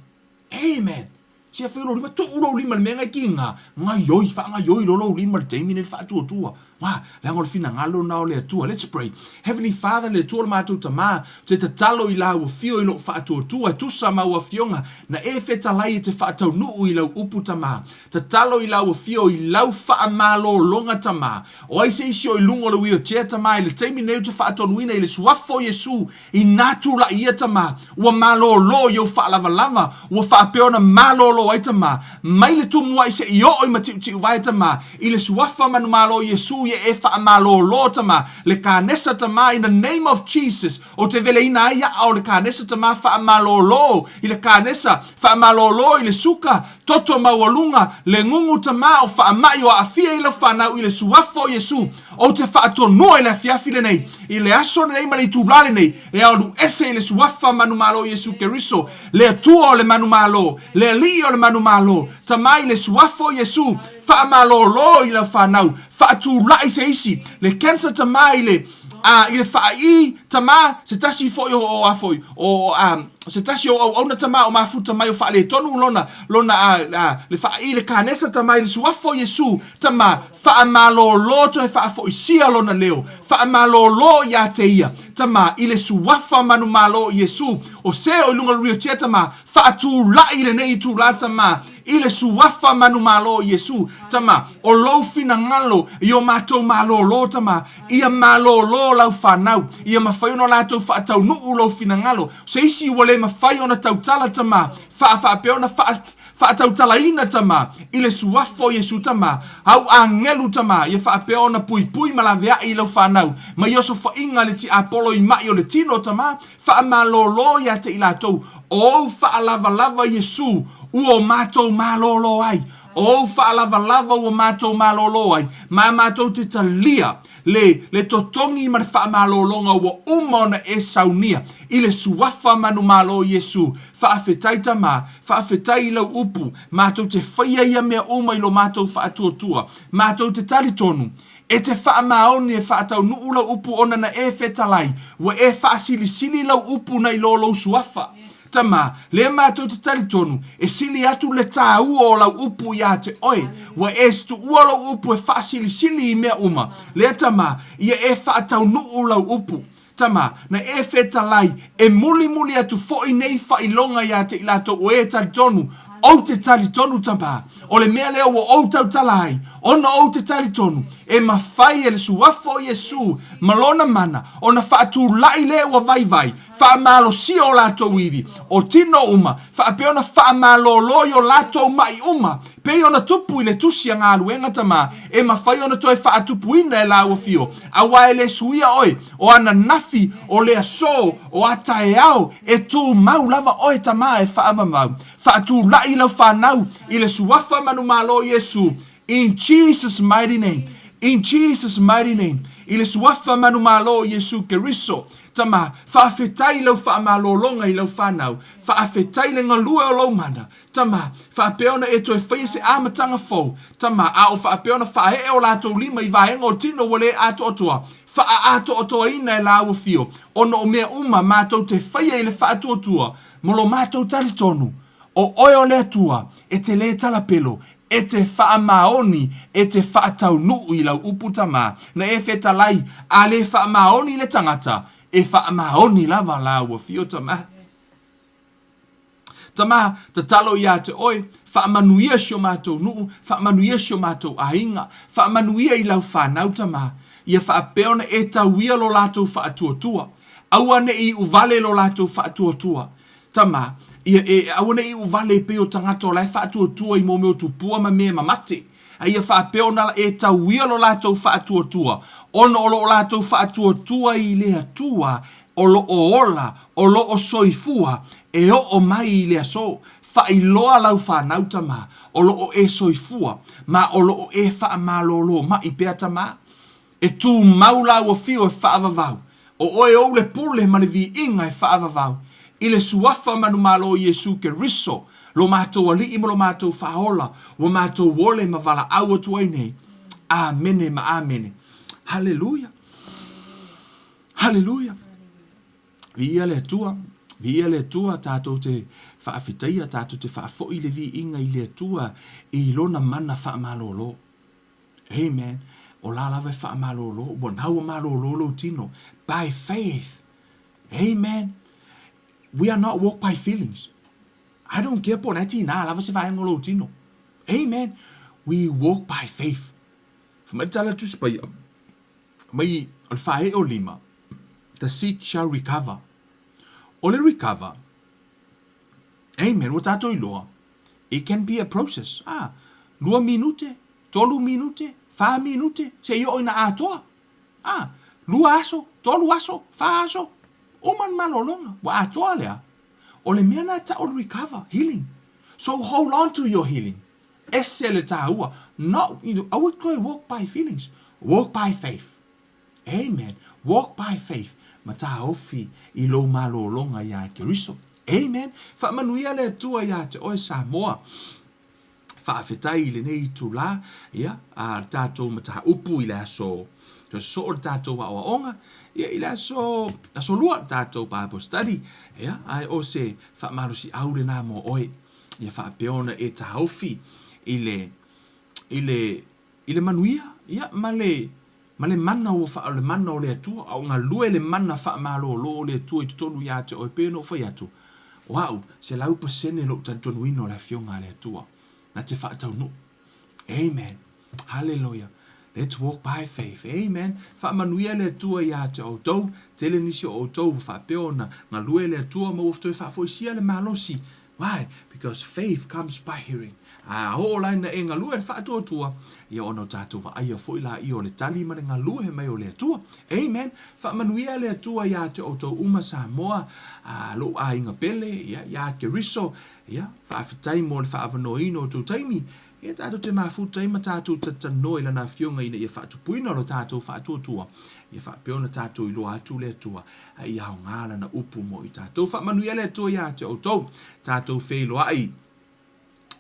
Amen. Sia whaia o lima. Tu uro lima le mea ngai ki ngā. Ngai yoi, wha ngai yoi lolo lima le teimi le whaatua tua. Wa, lango le fina ngalo na o le atua. Let's pray. Heavenly Father, le tua le mātou tamā, te tatalo I lau fio I lo whaatua tua, tusa maua fionga, na e whetalai te whaatau nuu I lau upu tamā. Tatalo I lau fio I lau whaamalo longa tamā. O ai se isio I lungo le wheelchair tamā, I le teimi neu te whaatonuina, I le suafo Yesu, I natu la ia tamā, ua malo lo yo whaalava lava, ua whaapeona malo lo ai tamā, mai le tumua I se I o I matiu vai tamā, I le suafa manu malo Yesu, ye e whaamalo lo tamā, le kānesa tamā, in the name of Jesus, o te vele ina ia au le kānesa tamā whaamalo lo, I le kānesa whaamalo lo, I le suka, toto mawalunga, le ngungu tamā, o whaamai o afia I le whanau, I le suafo Yesu, o te whaatonua I le fiafile nei, I le aso nei mani tūblale nei, e au lu ese I le suafa manu malo Yesu Keriso, le atua o le manu malo, le li o le manu malo, tamai le suafo Yesu, whaamalo lo I le whanau, whaatūlai se isi, le cancer tamai le, I le whaai tamā, se tasi fo o afoi, o se tasi o ona tamā o mafuta mai o whaale tonu lona, le whaai le kānesa tamai le suafo Yesu, tamā, whaamalo lo to e whaafo I sia lona leo, whaamalo lo ia te ia, tamā, I le suafa manu malo Yesu, o se o ilunga rio tia tamā, whaatūlai le nei tūla tamā, I le suafa manu malo Yesu, tama, o lo fina ngalo, I o matou malo lo tama, ia malo lo lau whanau, ia mawhai ono latou whaatau nuu lo fina ngalo, se isi wale mawhai ona tautala tama, whape ona whaatau tala ina tama, I le suafo Yesu tama, au angelu tama, ia whape ona pui malavea I lau whanau, ma ioso whainga le ti Apollo I mai o le tino tama, wha malo lo ia te ilatou, o wha lava Yesu, uo matou malolo ai. O whaalava ua matou malolo ai. Ma matou te talia. Le totongi ma le whaamalolonga ua umona e saunia. I le suafa manu malo Yesu. Whaafetai tamā. Whaafetai lau upu. Matou te whaia ia mea uma I lo matou whaatuatua. Matou te talitonu. E te whaamaoni e whaatau nuu lau upu ona na e whetalai. Ua e whaasilisili lau upu na I lo suafa. Tama, le mātou te talitonu, e sili atu le tā ua o lau upu ia te oe, wa e stu ua lau upu e whaasili I mea uma, le tama, ia e whaatau nuu lau upu, tama, na e whetalai, e muli atu foi nei whailonga ia te ilato o e talitonu, o te talitonu tama, o le mea leo o tau talai, ona o te talitonu, e mawhai e le suafo Yesu, malona mana, ona whaatu lai leo a vai, whaamalo si o lato iwi, o tino uma, whaape ona whaamalo loi o lato mai uma, pe ona tupu I le tusi a ngā luenga tama, e mawhai ona toi whaatupu ina e la ua fio, a wae le suia oi, o ana nafi, o le aso, o atae au, e tu mau lava oi tama e whaamamau, Fatu lai lau whanau I le suafa manu malo Yesu. In Jesus' mighty name. In Jesus' mighty name. I le suafa manu malo Yesu Keriso. Tama, whaafetai lau whaamalolonga I lau whanau. Whaafetai le ngalua o lau mana. Tama, whaapeona e toi whaia se amatanga fau. Tama, a o whaapeona whae o lato lima I vaenga o tino wale ato otoa. Wha ato otoa ina e la ua fio. Ono o mea uma mātou te whaia I le whaatu otua. Molo mātou talitonu. O oio le atua, e te le talapelo, e te whaamaoni, e te whaatau nuu I lau upu tamā, na e whetalai, a le whaamaoni le tangata, e whaamaoni lava la ua fio tamā. Tamā, ta talo ia te oi, whaamanuia sio mātou nuu, whaamanuia sio mātou ainga, whaamanuia I lau whanau tamā, ia whaapeona e tauia lo latou whaatuatua, awane I uvale lo latou whaatuatua, tamā, ia awana I uvale pe o tangata o lai whaatuatua I mōmeo tupua ma mea mamate. Ia whaapeona e tauia lo latou whaatuatua. Ono o lo latou whaatuatua I lea tua, o lo o ola, o lo o soifua, e o mai I lea so. Whailoa lau whanau tamā, o lo o e soifua, ma o lo o e whaamalolo, ma I pea tamā. E tū maula ua fio e whaavavau. O oe o le pule mani vi inga e whaavavau. I le suafa manu malo Yesu Keriso, lo mātou ali mo lo mātou whaola, o mātou wole ma wala aua tuai nei. Amene ma amene. Hallelujah. Hallelujah. Via le tua tātou te whaafitaia, tātou te whaafoi le vi inga I le tua, I lona mana whaamalolo. Amen. o la lava fa malolo, o nau malolo tino, by faith. Amen. We are not walk by feelings. I don't care po na tina lava se vai ngolo tino. Amen. We walk by faith. Fumatala tu spay. May alfahe o lima. The sick shall recover. Ole recover. Amen. O tato iloa. It can be a process. 2 minute, 3 minute, 5 minute, se yo ina atoa. 2 aso, 3 aso, 5 aso. Oman malolonga, wa atoa lea. Ole mena ta o recover, healing. So hold on to your healing. Esele taua. Not, I would go walk by feelings. Walk by faith. Amen. Walk by faith. Mata ofi ilo malolonga ya keriso. Amen. Fa manuia le tua ya te oe Samoa. Fa afetai le nei tula, ya, tato mata upu ila so. So o tato wa onga, ya ila so lua tato Bible study, ya, ai o se fa marusi aure na mo oe, ya fa peona e tahofi ile manuia, ya, male mana o fa le mana o le atua, au ngā lue le mana fa malo lo le atua I tutonu ya te oe peno fa yatu. Wow, se lau pasene lo tantonu wino la fionga le atua. Na te fa tau no. Amen. Hallelujah. Let's walk by faith. Amen. Fa manuia le atua ya te o tau, tele nisi o tau fa peona, ngā lue le atua ma ufto fa foisia le malosi. Why? Because faith comes by hearing. Ho lai na e ngā lue fa atua tua. Ia ono tātou wa aia fo ila I o le tali ma le ngā lue he mai o le atua. Amen. Fa manuia le atua ya te o tau uma Samoa. Lo a inga pele. Ya ke riso. Fa afitai mo le fa avano ino o tau taimi. Ia tātou te mafu taima tātou tatano ila na fionga ina ia fa atupuina lo tātou fa atua tua. Ia fa peona tātou ilo atu le atua. Ia ho ngala na upu mo I tātou. Fa manuia le atua ya te o tau. Tātou feilo ai.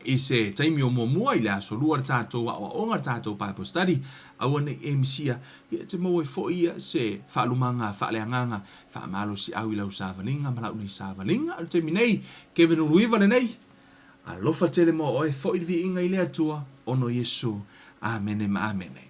I se taimi o mua I le aso lua tātou wa onga tātou Bible study. Awana MCA. Ia te mo e fo ia se whaalumanga, whaaleanganga, whaamalo si au I lau sāwalinga, malau ni sāwalinga. Al te minei, Kevin Uruiva le nei. Alofa tele mo oe fo I vi inga I le atua. Ono Yesu. Amene ma amene.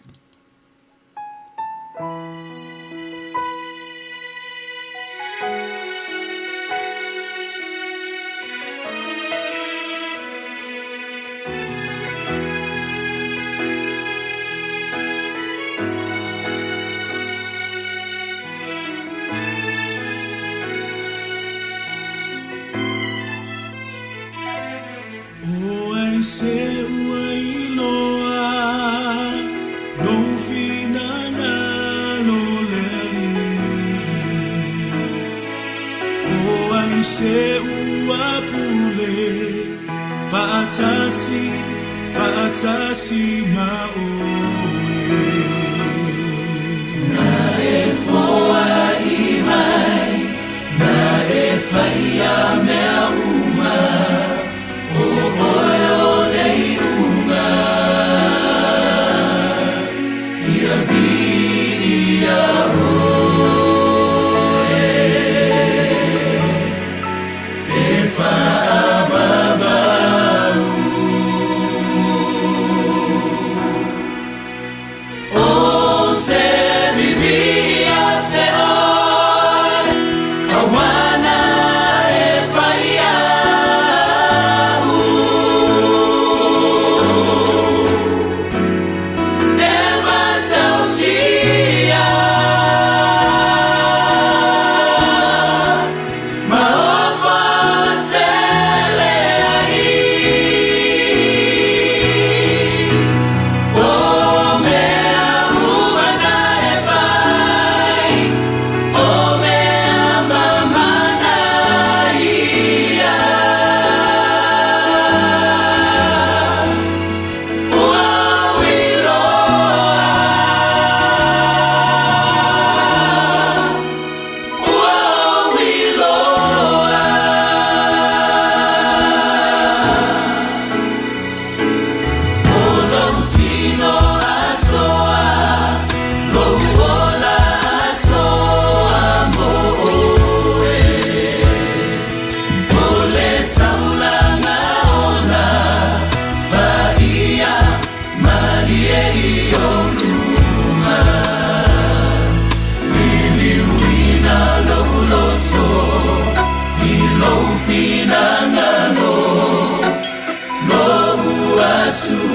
Se ua iloa no finanga lo leli o ai se ua pule faatasi ma oe na e foa I mai na e faia mea uma Se su